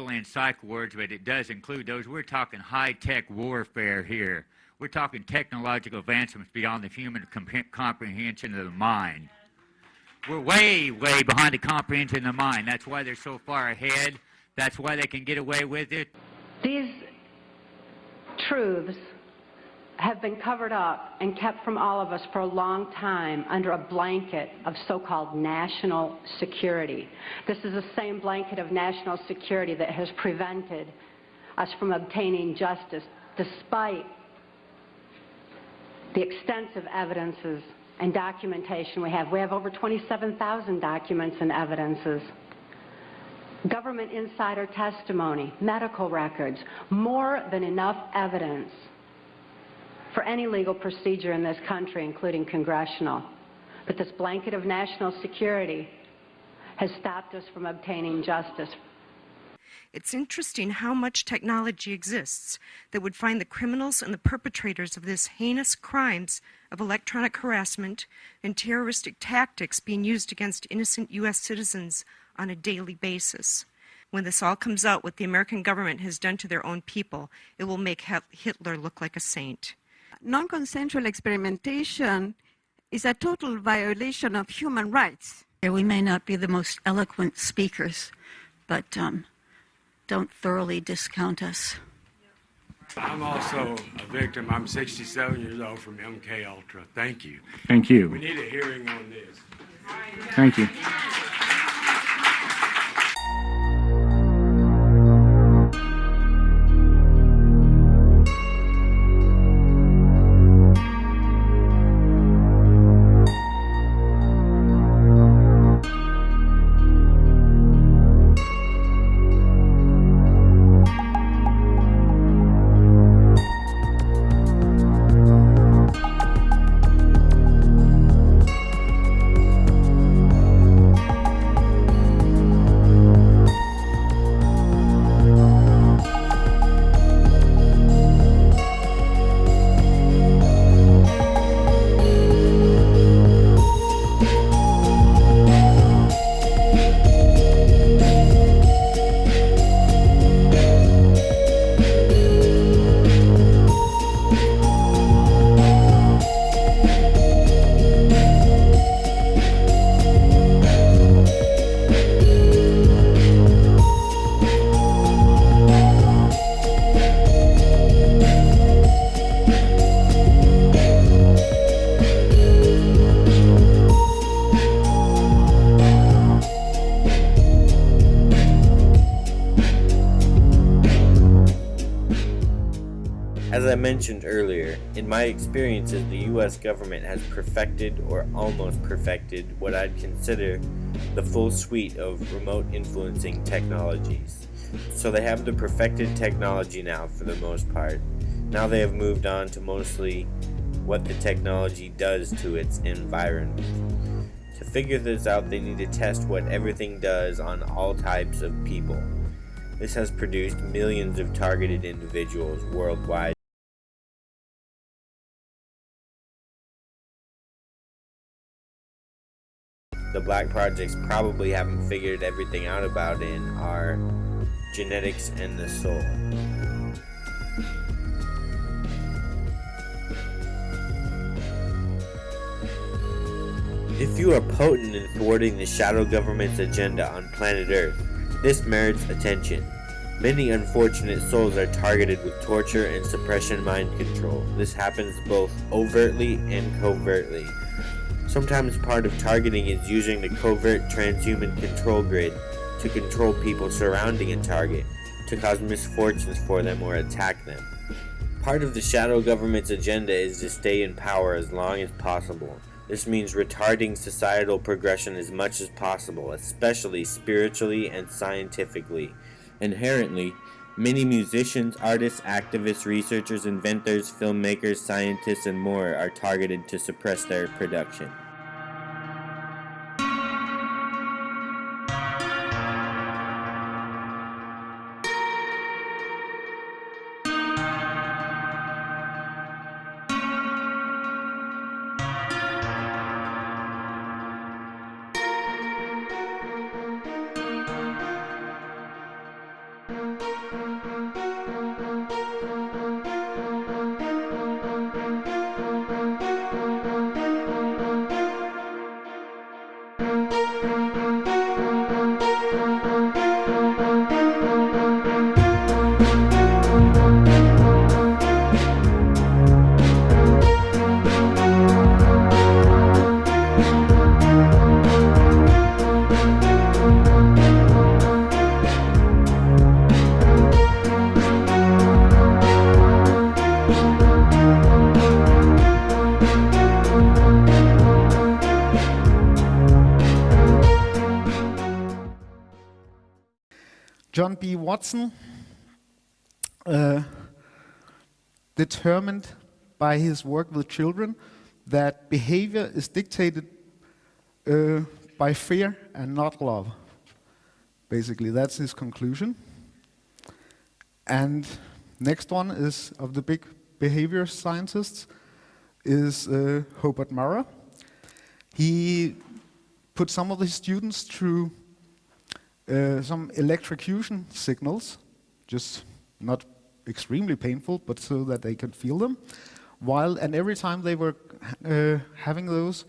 in psych wards, but it does include those. We're talking high-tech warfare here. We're talking technological advancements beyond the human comprehension of the mind. We're way, way behind the comprehension of the mind. That's why they're so far ahead. That's why they can get away with it. These truths have been covered up and kept from all of us for a long time under a blanket of so-called national security. This is the same blanket of national security that has prevented us from obtaining justice despite the extensive evidences and documentation we have. We have over 27,000 documents and evidences. Government insider testimony, medical records, more than enough evidence for any legal procedure in this country, including congressional. But this blanket of national security has stopped us from obtaining justice. It's interesting how much technology exists that would find the criminals and the perpetrators of this heinous crimes of electronic harassment and terroristic tactics being used against innocent U.S. citizens on a daily basis. When this all comes out, what the American government has done to their own people, it will make Hitler look like a saint. Non-consensual experimentation is a total violation of human rights. We may not be the most eloquent speakers, but don't thoroughly discount us. I'm also a victim. I'm 67 years old from MK Ultra. Thank you. Thank you. We need a hearing on this. Thank you. mentioned earlier, in my experiences, the U.S. government has perfected or almost perfected what I'd consider the full suite of remote influencing technologies. So they have the perfected technology now for the most part. Now they have moved on to mostly what the technology does to its environment. To figure this out, they need to test what everything does on all types of people. This has produced millions of targeted individuals worldwide. The black projects probably haven't figured everything out about in are genetics and the soul. If you are potent in thwarting the shadow government's agenda on planet Earth, this merits attention. Many unfortunate souls are targeted with torture and suppression mind control. This happens both overtly and covertly. Sometimes part of targeting is using the covert transhuman control grid to control people surrounding a target, to cause misfortunes for them or attack them. Part of the shadow government's agenda is to stay in power as long as possible. This means retarding societal progression as much as possible, especially spiritually and scientifically. Inherently, many musicians, artists, activists, researchers, inventors, filmmakers, scientists, and more are targeted to suppress their production. John B. Watson determined by his work with children that behavior is dictated by fear and not love. Basically, that's his conclusion. And next one is, of the big behavior scientists, is Hobart Murrah. He put some of his students through some electrocution signals, just not extremely painful, but so that they could feel them. And every time they were having those,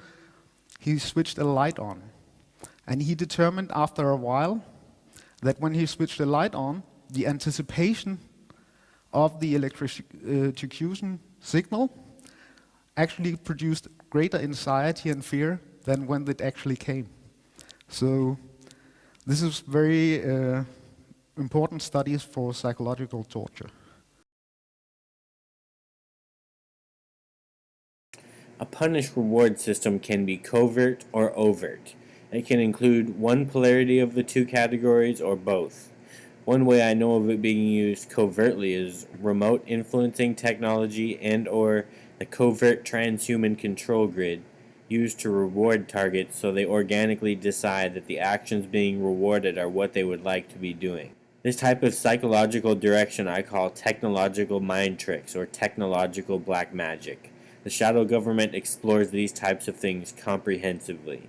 he switched a light on. And he determined after a while that when he switched the light on, the anticipation of the electrocution signal actually produced greater anxiety and fear than when it actually came. So this is very important studies for psychological torture. A punish-reward system can be covert or overt. It can include one polarity of the two categories or both. One way I know of it being used covertly is remote influencing technology and/or the covert transhuman control grid used to reward targets so they organically decide that the actions being rewarded are what they would like to be doing. This type of psychological direction I call technological mind tricks or technological black magic. The shadow government explores these types of things comprehensively.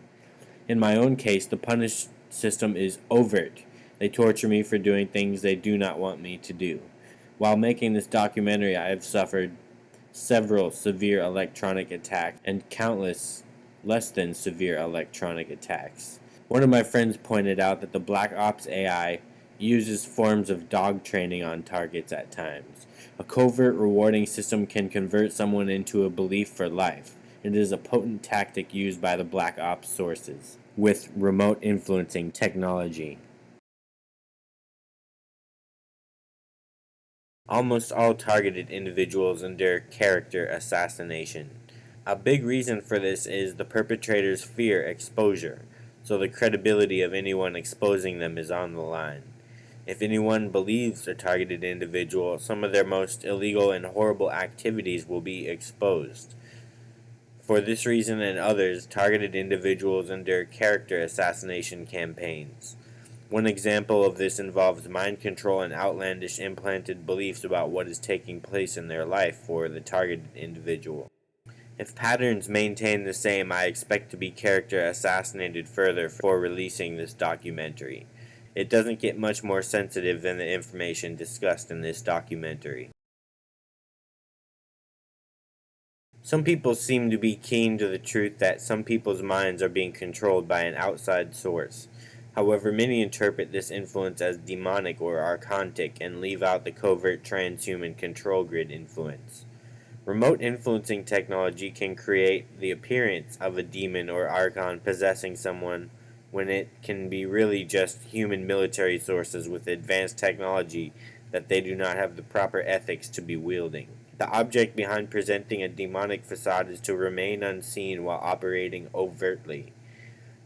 In my own case, the punish system is overt. They torture me for doing things they do not want me to do. While making this documentary, I have suffered several severe electronic attacks and countless less than severe electronic attacks. One of my friends pointed out that the Black Ops AI uses forms of dog training on targets at times. A covert rewarding system can convert someone into a belief for life. It is a potent tactic used by the Black Ops sources with remote influencing technology. Almost all targeted individuals endure character assassination. A big reason for this is the perpetrators fear exposure, so the credibility of anyone exposing them is on the line. If anyone believes a targeted individual, some of their most illegal and horrible activities will be exposed. For this reason and others, targeted individuals endure character assassination campaigns. One example of this involves mind control and outlandish implanted beliefs about what is taking place in their life for the targeted individual. If patterns maintain the same, I expect to be character assassinated further for releasing this documentary. It doesn't get much more sensitive than the information discussed in this documentary. Some people seem to be keen to the truth that some people's minds are being controlled by an outside source. However, many interpret this influence as demonic or archontic and leave out the covert transhuman control grid influence. Remote influencing technology can create the appearance of a demon or archon possessing someone when it can be really just human military sources with advanced technology that they do not have the proper ethics to be wielding. The object behind presenting a demonic facade is to remain unseen while operating overtly.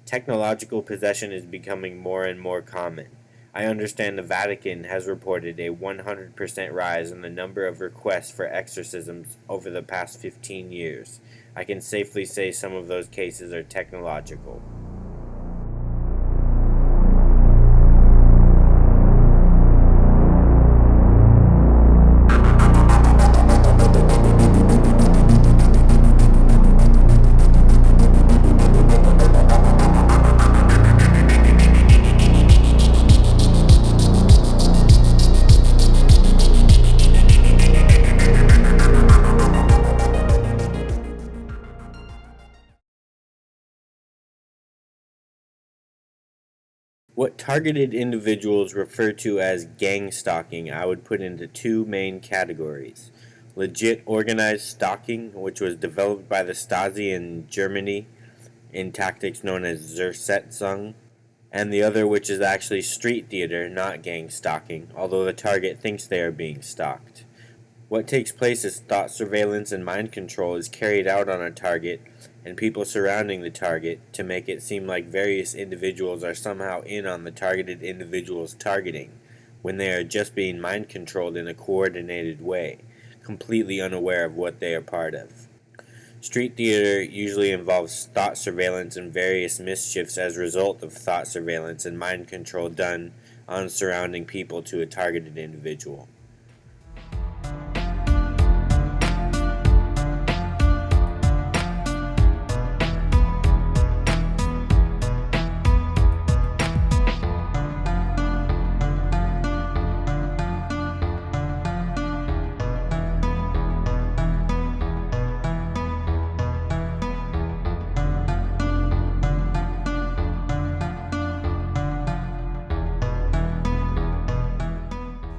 Technological possession is becoming more and more common. I understand the Vatican has reported a 100% rise in the number of requests for exorcisms over the past 15 years. I can safely say some of those cases are technological. What targeted individuals refer to as gang stalking I would put into two main categories. Legit organized stalking, which was developed by the Stasi in Germany in tactics known as Zersetzung, and the other which is actually street theater, not gang stalking, although the target thinks they are being stalked. What takes place is thought surveillance and mind control is carried out on a target and people surrounding the target to make it seem like various individuals are somehow in on the targeted individual's targeting, when they are just being mind controlled in a coordinated way, completely unaware of what they are part of. Street theater usually involves thought surveillance and various mischiefs as a result of thought surveillance and mind control done on surrounding people to a targeted individual.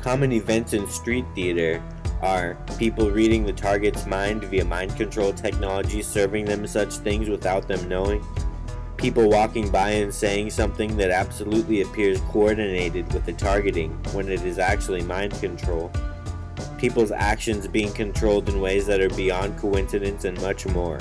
Common events in street theater are people reading the target's mind via mind control technology, serving them such things without them knowing, people walking by and saying something that absolutely appears coordinated with the targeting when it is actually mind control, people's actions being controlled in ways that are beyond coincidence, and much more.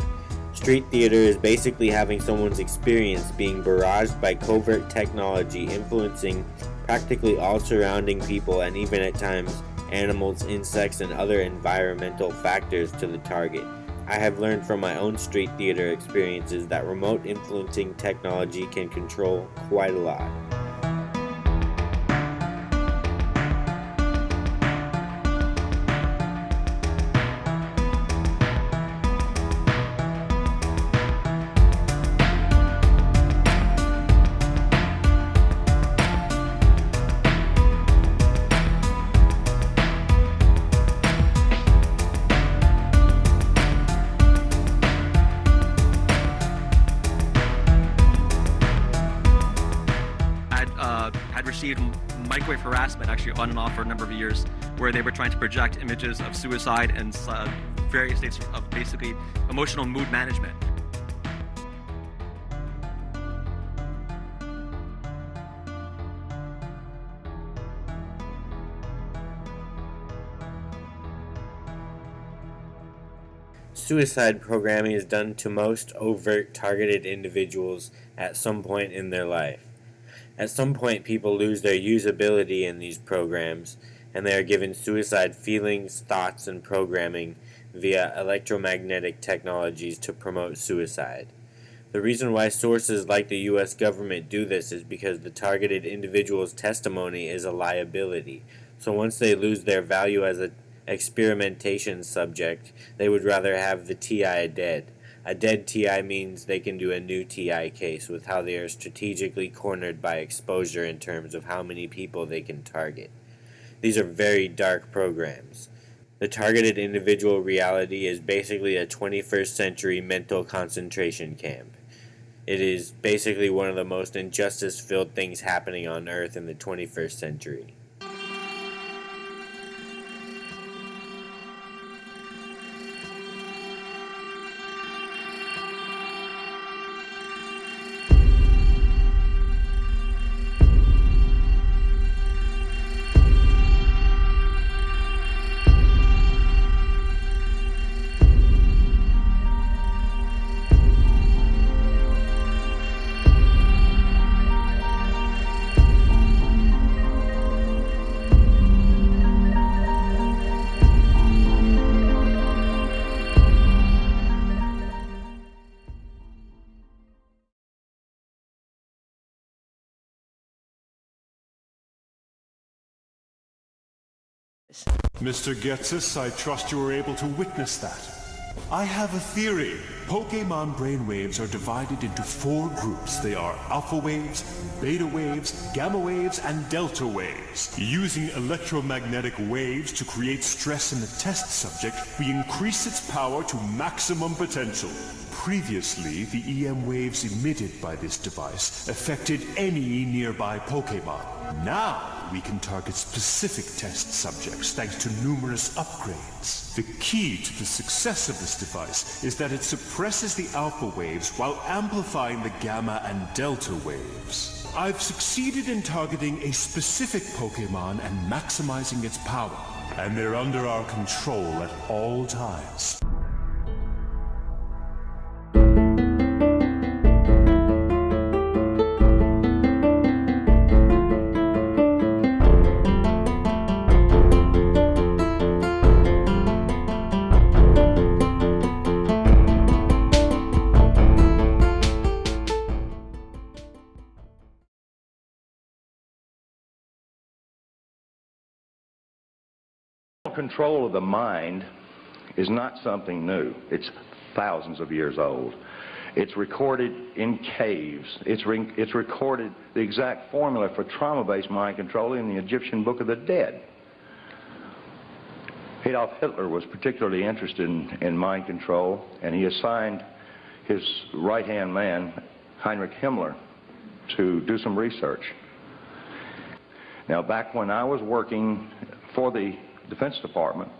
Street theater is basically having someone's experience being barraged by covert technology influencing practically all surrounding people and even at times animals, insects, and other environmental factors to the target. I have learned from my own street theater experiences that remote influencing technology can control quite a lot. Received microwave harassment actually on and off for a number of years, where they were trying to project images of suicide and various states of basically emotional mood management. suicide programming is done to most overt targeted individuals at some point in their life. At some point, people lose their usability in these programs, and they are given suicide feelings, thoughts, and programming via electromagnetic technologies to promote suicide. The reason why sources like the U.S. government do this is because the targeted individual's testimony is a liability. So once they lose their value as an experimentation subject, they would rather have the TI dead. A dead TI means they can do a new TI case with how they are strategically cornered by exposure in terms of how many people they can target. These are very dark programs. The targeted individual reality is basically a 21st century mental concentration camp. It is basically one of the most injustice-filled things happening on Earth in the 21st century. Mr. Getsis, I trust you were able to witness that. I have a theory. Pokemon brainwaves are divided into 4 groups. They are alpha waves, beta waves, gamma waves, and delta waves. Using electromagnetic waves to create stress in the test subject, we increase its power to maximum potential. Previously, the EM waves emitted by this device affected any nearby Pokemon. Now, we can target specific test subjects thanks to numerous upgrades. The key to the success of this device is that it suppresses the alpha waves while amplifying the gamma and delta waves. I've succeeded in targeting a specific Pokemon and maximizing its power, and they're under our control at all times. Control of the mind is not something new. It's thousands of years old. It's recorded in caves. It's recorded the exact formula for trauma-based mind control in the Egyptian Book of the Dead. Adolf Hitler was particularly interested in mind control, and he assigned his right-hand man, Heinrich Himmler, to do some research. Now, back when I was working for the Defense Department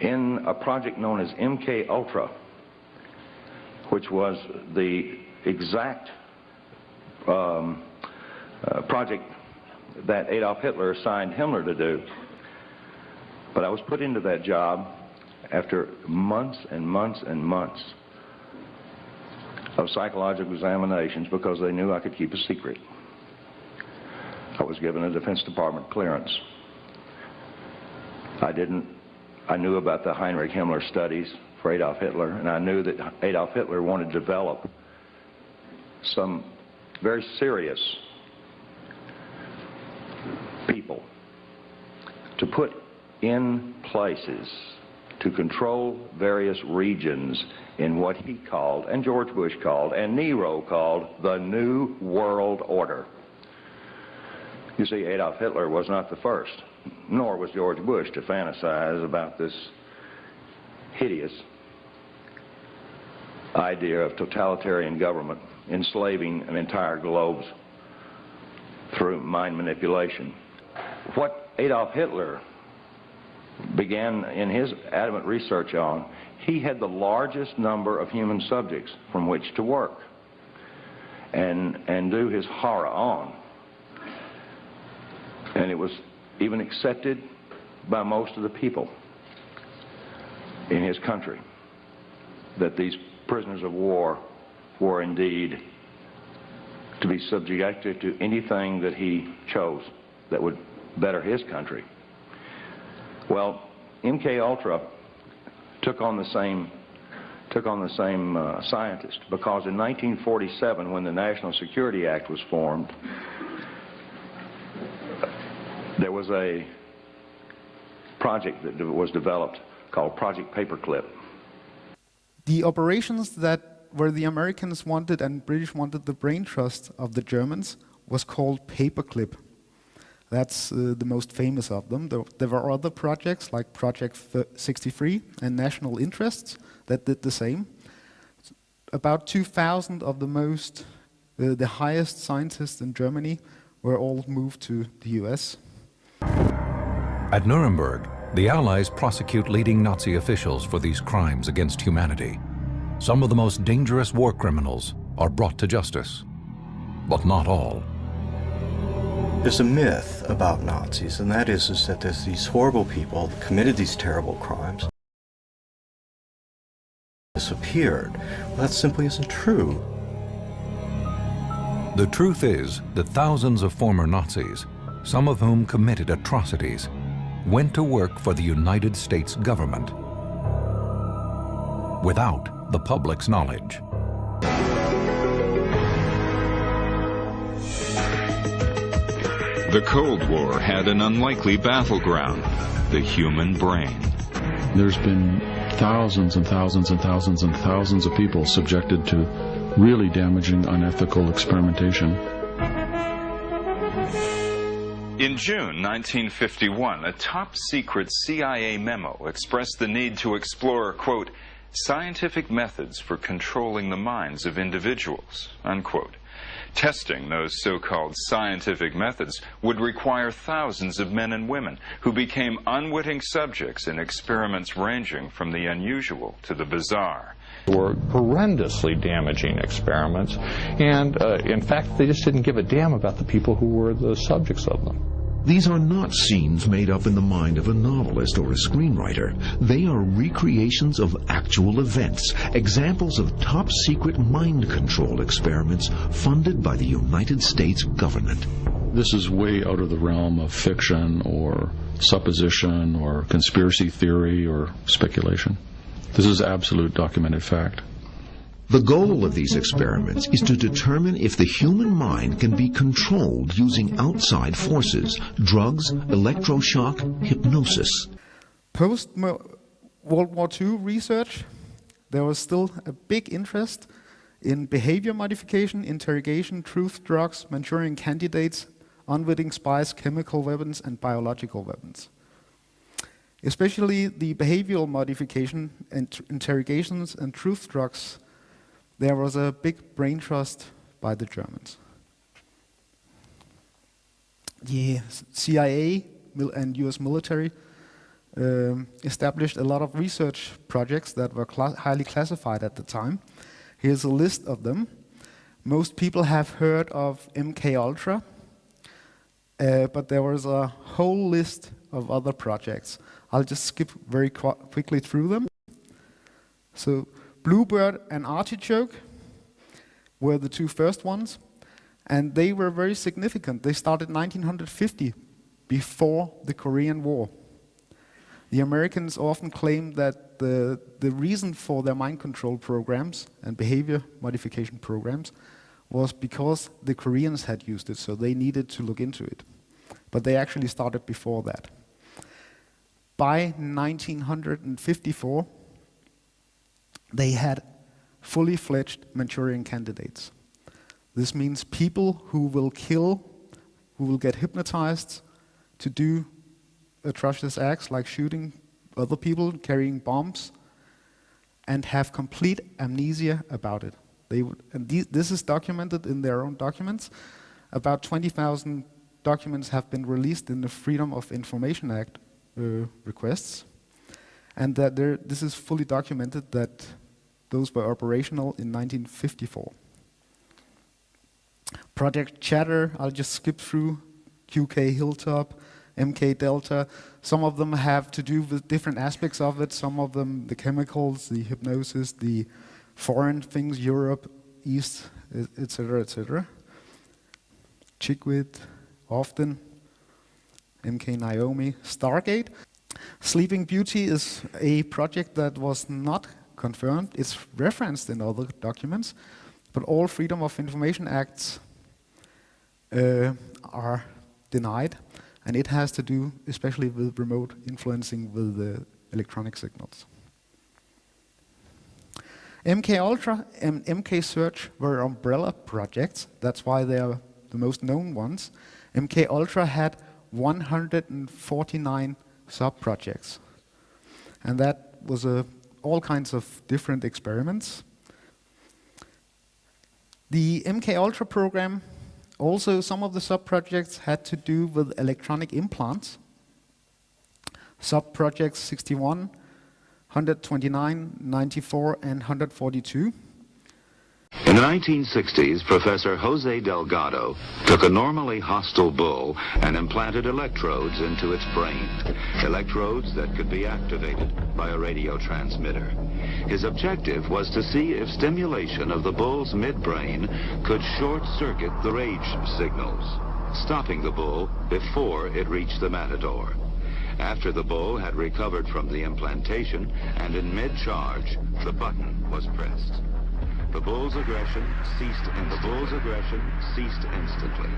in a project known as MK Ultra, which was the exact project that Adolf Hitler assigned Himmler to do. But I was put into that job after months and months and months of psychological examinations because they knew I could keep a secret. I was given a Defense Department clearance. I knew about the Heinrich Himmler studies for Adolf Hitler, and I knew that Adolf Hitler wanted to develop some very serious people to put in places to control various regions in what he called, and George Bush called, and Nero called, the New World Order. You see, Adolf Hitler was not the first, nor was George Bush, to fantasize about this hideous idea of totalitarian government enslaving an entire globe through mind manipulation. What Adolf Hitler began in his adamant research on, he had the largest number of human subjects from which to work and do his horror on. And it was even accepted by most of the people in his country. that these prisoners of war were indeed to be subjected to anything that he chose that would better his country. Well, MK Ultra took on the same scientist, because in 1947, when the National Security Act was formed, there was a project that was developed called Project Paperclip. The operations that where the Americans wanted and British wanted the brain trust of the Germans was called Paperclip. That's the most famous of them. There were other projects like Project 63 and National Interests that did the same. About 2,000 of the highest scientists in Germany were all moved to the US. At Nuremberg, the Allies prosecute leading Nazi officials for these crimes against humanity. Some of the most dangerous war criminals are brought to justice, but not all. There's a myth about Nazis, and that is that there's these horrible people that committed these terrible crimes, disappeared. Well, that simply isn't true. The truth is that thousands of former Nazis, some of whom committed atrocities, went to work for the United States government without the public's knowledge. The Cold War had an unlikely battleground, the human brain. There's been thousands and thousands and thousands and thousands of people subjected to really damaging, unethical experimentation. In June 1951, a top-secret CIA memo expressed the need to explore, quote, scientific methods for controlling the minds of individuals, unquote. Testing those so-called scientific methods would require thousands of men and women who became unwitting subjects in experiments ranging from the unusual to the bizarre. Were horrendously damaging experiments, and in fact they just didn't give a damn about the people who were the subjects of them. These are not scenes made up in the mind of a novelist or a screenwriter. They are recreations of actual events, examples of top-secret mind control experiments funded by the United States government. This is way out of the realm of fiction or supposition or conspiracy theory or speculation. This is absolute documented fact. The goal of these experiments is to determine if the human mind can be controlled using outside forces, drugs, electroshock, hypnosis. Post-World War II research, there was still a big interest in behavior modification, interrogation, truth drugs, Manchurian candidates, unwitting spies, chemical weapons, and biological weapons. Especially the behavioral modification and interrogations and truth drugs, there was a big brain trust by the Germans. The CIA and US military established a lot of research projects that were highly classified at the time. Here's a list of them. Most people have heard of MK Ultra, but there was a whole list of other projects. I'll just skip very quickly through them. So, Bluebird and Artichoke were the two first ones, and they were very significant. They started 1950, before the Korean War. The Americans often claim that the reason for their mind control programs and behavior modification programs was because the Koreans had used it, so they needed to look into it. But they actually started before that. By 1954, they had fully fledged Manchurian candidates. This means people who will kill, who will get hypnotized to do atrocious acts like shooting other people, carrying bombs, and have complete amnesia about it. This is documented in their own documents. About 20,000 documents have been released in the Freedom of Information Act requests, and that this is fully documented that those were operational in 1954. Project Chatter, I'll just skip through. QK Hilltop, MK Delta. Some of them have to do with different aspects of it. Some of them, the chemicals, the hypnosis, the foreign things, Europe, East, etc., etc. Chickweed, often, MK Naomi, Stargate. Sleeping Beauty is a project that was not confirmed. It's referenced in other documents, but all Freedom of Information Acts are denied, and it has to do especially with remote influencing with the electronic signals. MK Ultra and MK Search were umbrella projects. That's why they are the most known ones. MK Ultra had 149 sub-projects, and that was all kinds of different experiments. The MK Ultra program, also some of the sub-projects had to do with electronic implants. Sub-projects 61, 129, 94, and 142. In the 1960s, Professor Jose Delgado took a normally hostile bull and implanted electrodes into its brain, electrodes that could be activated by a radio transmitter. His objective was to see if stimulation of the bull's midbrain could short-circuit the rage signals, stopping the bull before it reached the matador. After the bull had recovered from the implantation and in mid-charge, the button was pressed. The bull's aggression ceased instantly.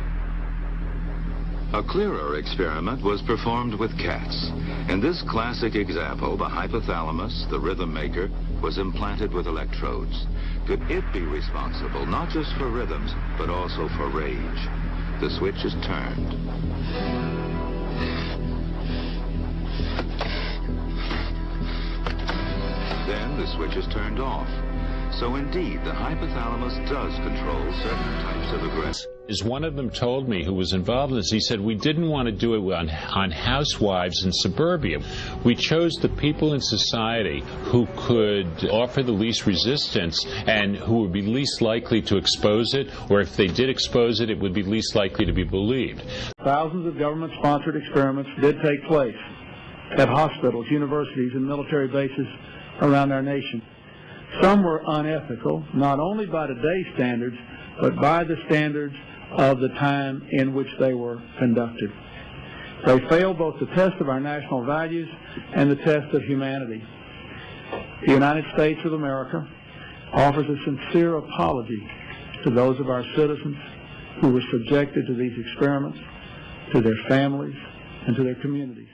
A clearer experiment was performed with cats. In this classic example, the hypothalamus, the rhythm maker, was implanted with electrodes. Could it be responsible not just for rhythms, but also for rage? The switch is turned. Then the switch is turned off. So indeed, the hypothalamus does control certain types of aggression. As one of them told me, who was involved in this, he said, we didn't want to do it on housewives in suburbia. We chose the people in society who could offer the least resistance and who would be least likely to expose it, or if they did expose it, it would be least likely to be believed. Thousands of government-sponsored experiments did take place at hospitals, universities, and military bases around our nation. Some were unethical, not only by today's standards, but by the standards of the time in which they were conducted. They failed both the test of our national values and the test of humanity. The United States of America offers a sincere apology to those of our citizens who were subjected to these experiments, to their families, and to their communities.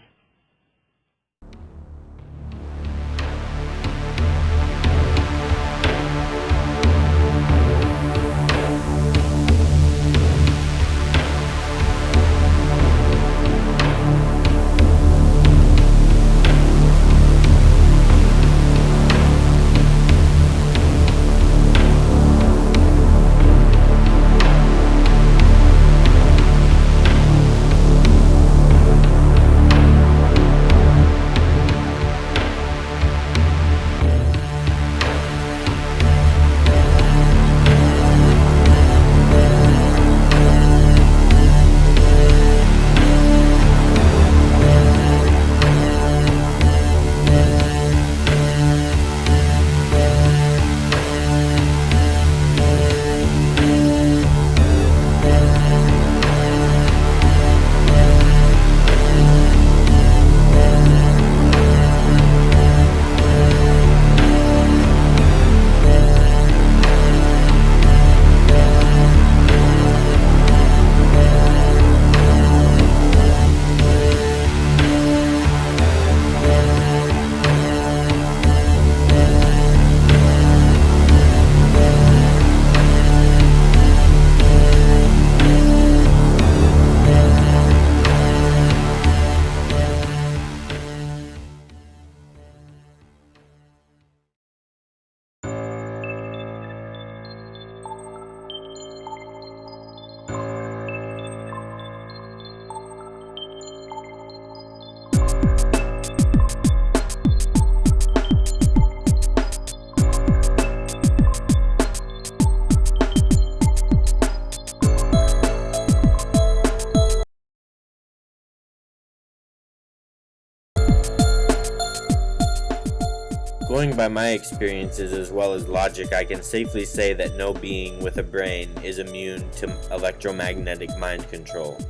Going by my experiences as well as logic, I can safely say that no being with a brain is immune to electromagnetic mind control.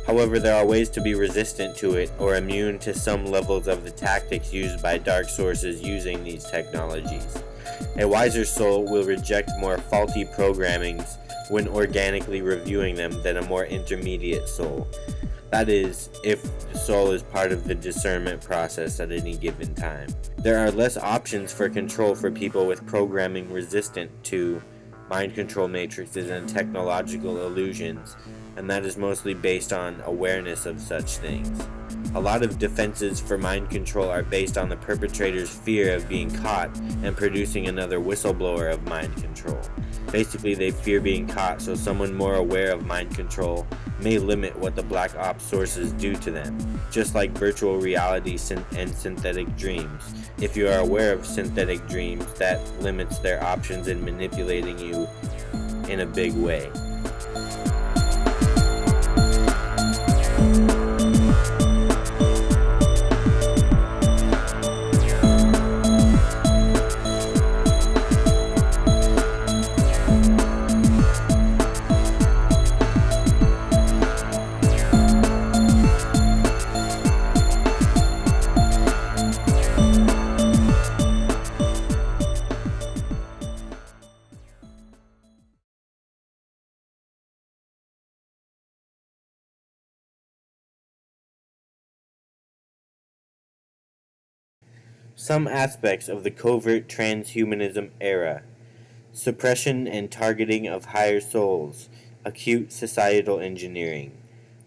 However, there are ways to be resistant to it or immune to some levels of the tactics used by dark sources using these technologies. A wiser soul will reject more faulty programmings when organically reviewing them than a more intermediate soul. That is, if the soul is part of the discernment process at any given time. There are less options for control for people with programming resistant to mind control matrices and technological illusions, and that is mostly based on awareness of such things. A lot of defenses for mind control are based on the perpetrator's fear of being caught and producing another whistleblower of mind control. Basically, they fear being caught, so someone more aware of mind control may limit what the black ops sources do to them, just like virtual reality and synthetic dreams. If you are aware of synthetic dreams, that limits their options in manipulating you in a big way. Some aspects of the covert transhumanism era: suppression and targeting of higher souls, acute societal engineering,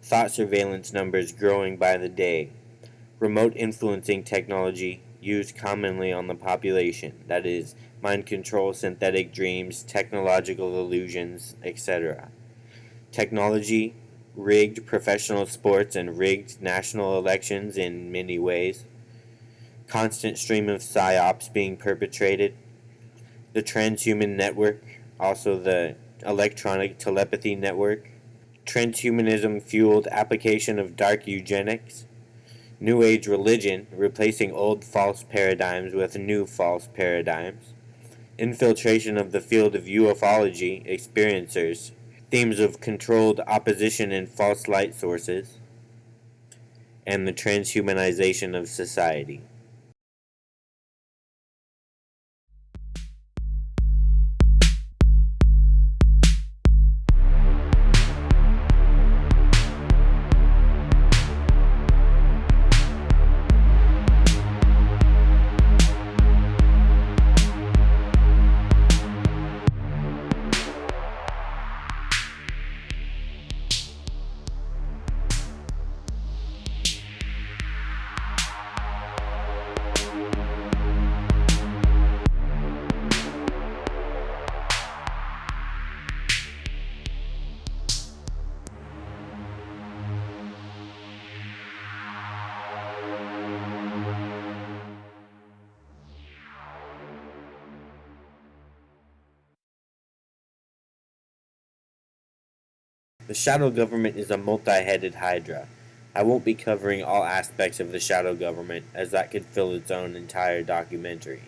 thought surveillance numbers growing by the day, remote influencing technology used commonly on the population, that is, mind control, synthetic dreams, technological illusions, etc. Technology, rigged professional sports and rigged national elections in many ways. Constant stream of psyops being perpetrated. The transhuman network, also the electronic telepathy network. Transhumanism fueled application of dark eugenics. New Age religion, replacing old false paradigms with new false paradigms. Infiltration of the field of ufology, experiencers. Themes of controlled opposition and false light sources. And the transhumanization of society. The shadow government is a multi-headed hydra. I won't be covering all aspects of the shadow government, as that could fill its own entire documentary.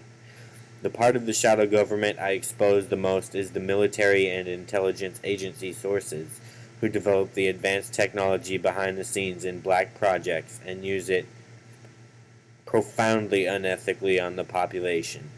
The part of the shadow government I expose the most is the military and intelligence agency sources, who develop the advanced technology behind the scenes in black projects and use it profoundly unethically on the population.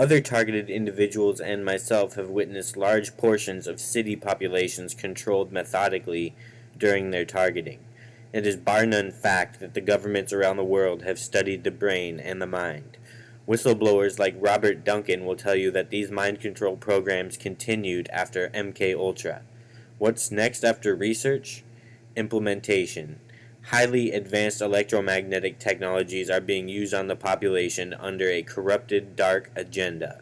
Other targeted individuals and myself have witnessed large portions of city populations controlled methodically during their targeting. It is bar none fact that the governments around the world have studied the brain and the mind. Whistleblowers like Robert Duncan will tell you that these mind control programs continued after MK Ultra. What's next after research? Implementation. Highly advanced electromagnetic technologies are being used on the population under a corrupted dark agenda.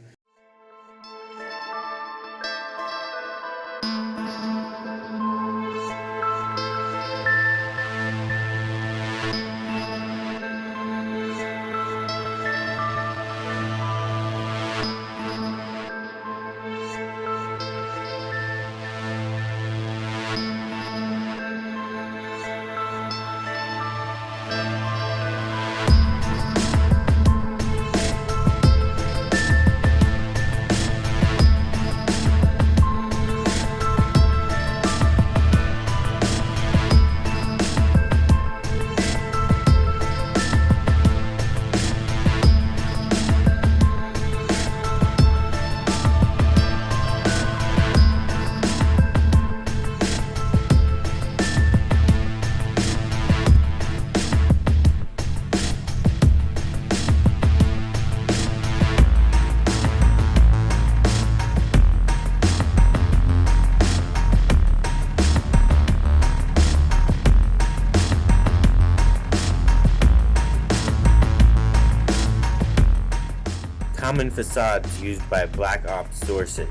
Common facades used by black ops sources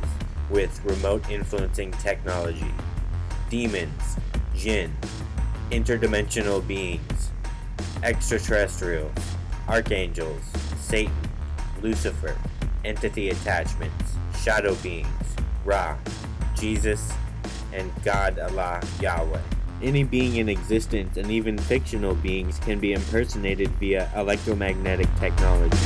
with remote influencing technology. Demons, jinn, interdimensional beings, extraterrestrials, archangels, Satan, Lucifer, entity attachments, shadow beings, Ra, Jesus, and God Allah Yahweh. Any being in existence and even fictional beings can be impersonated via electromagnetic technology.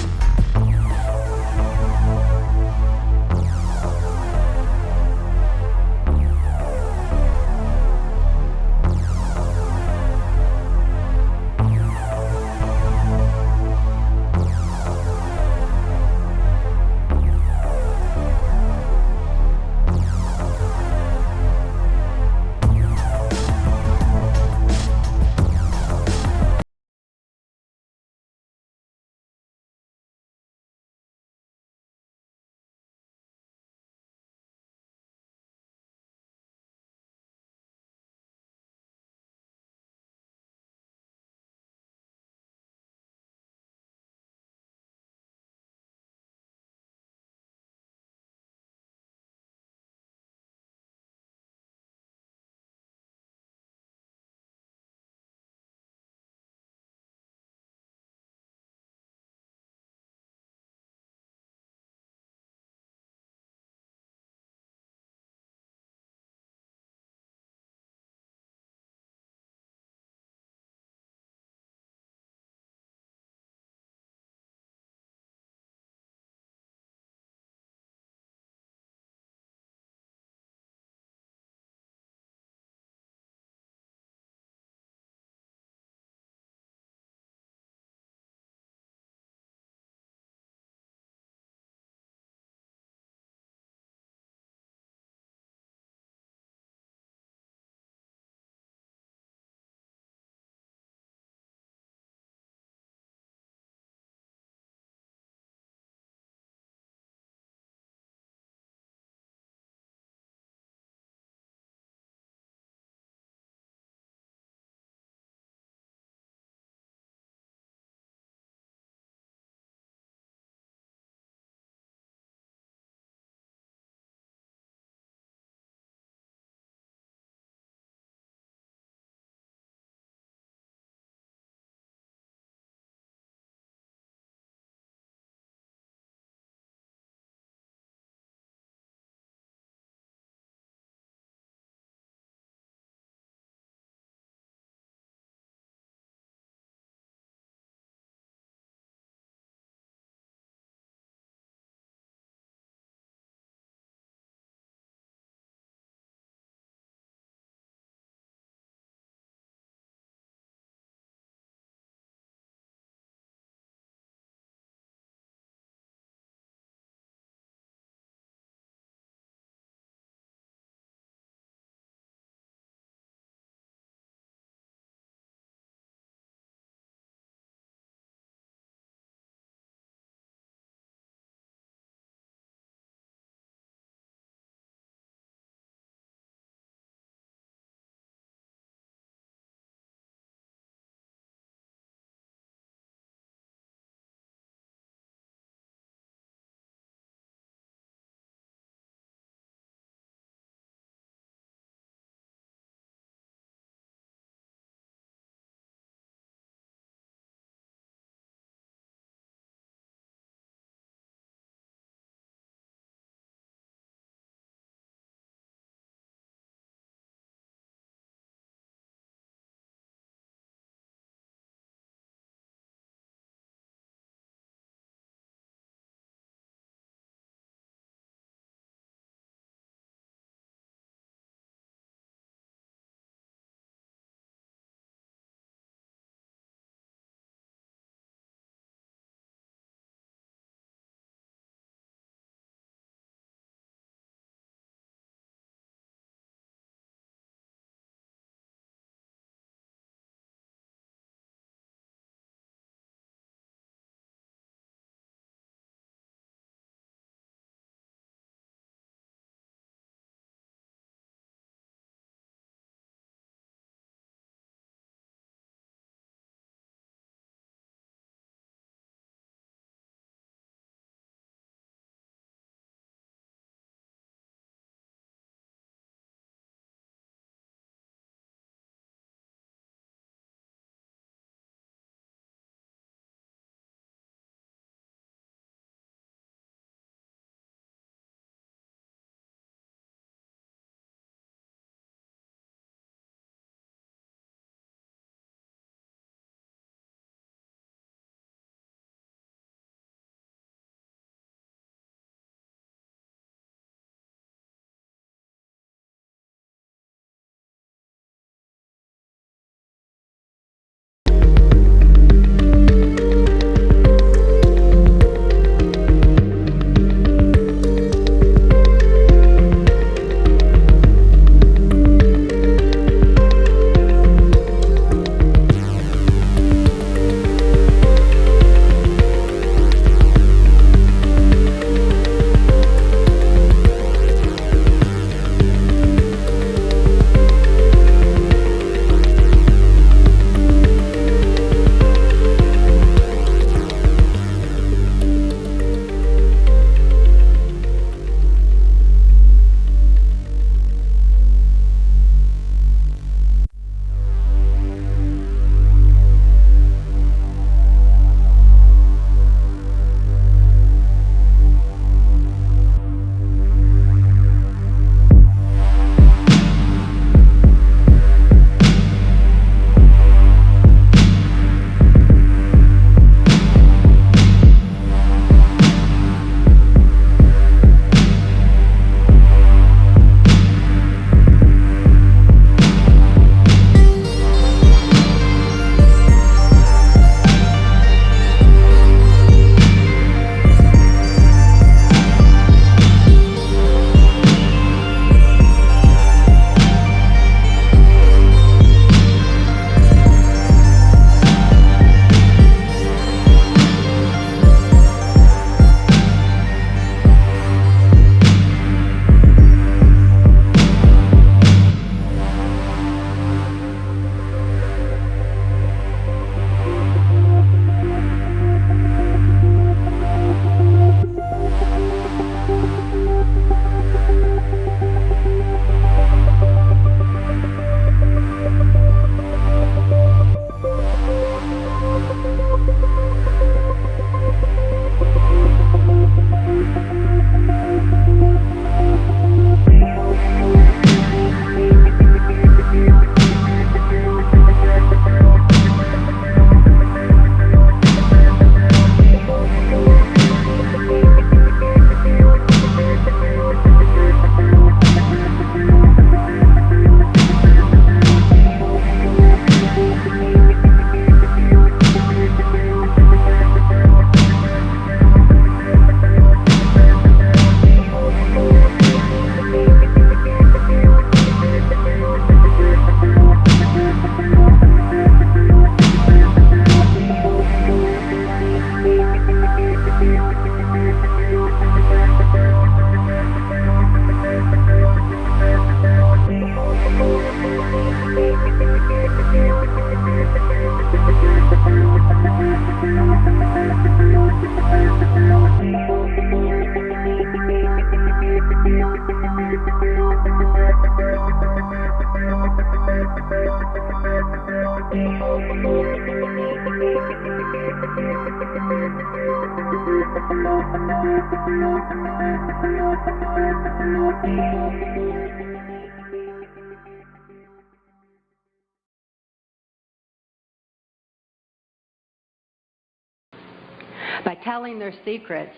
By telling their secrets,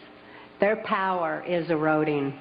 their power is eroding.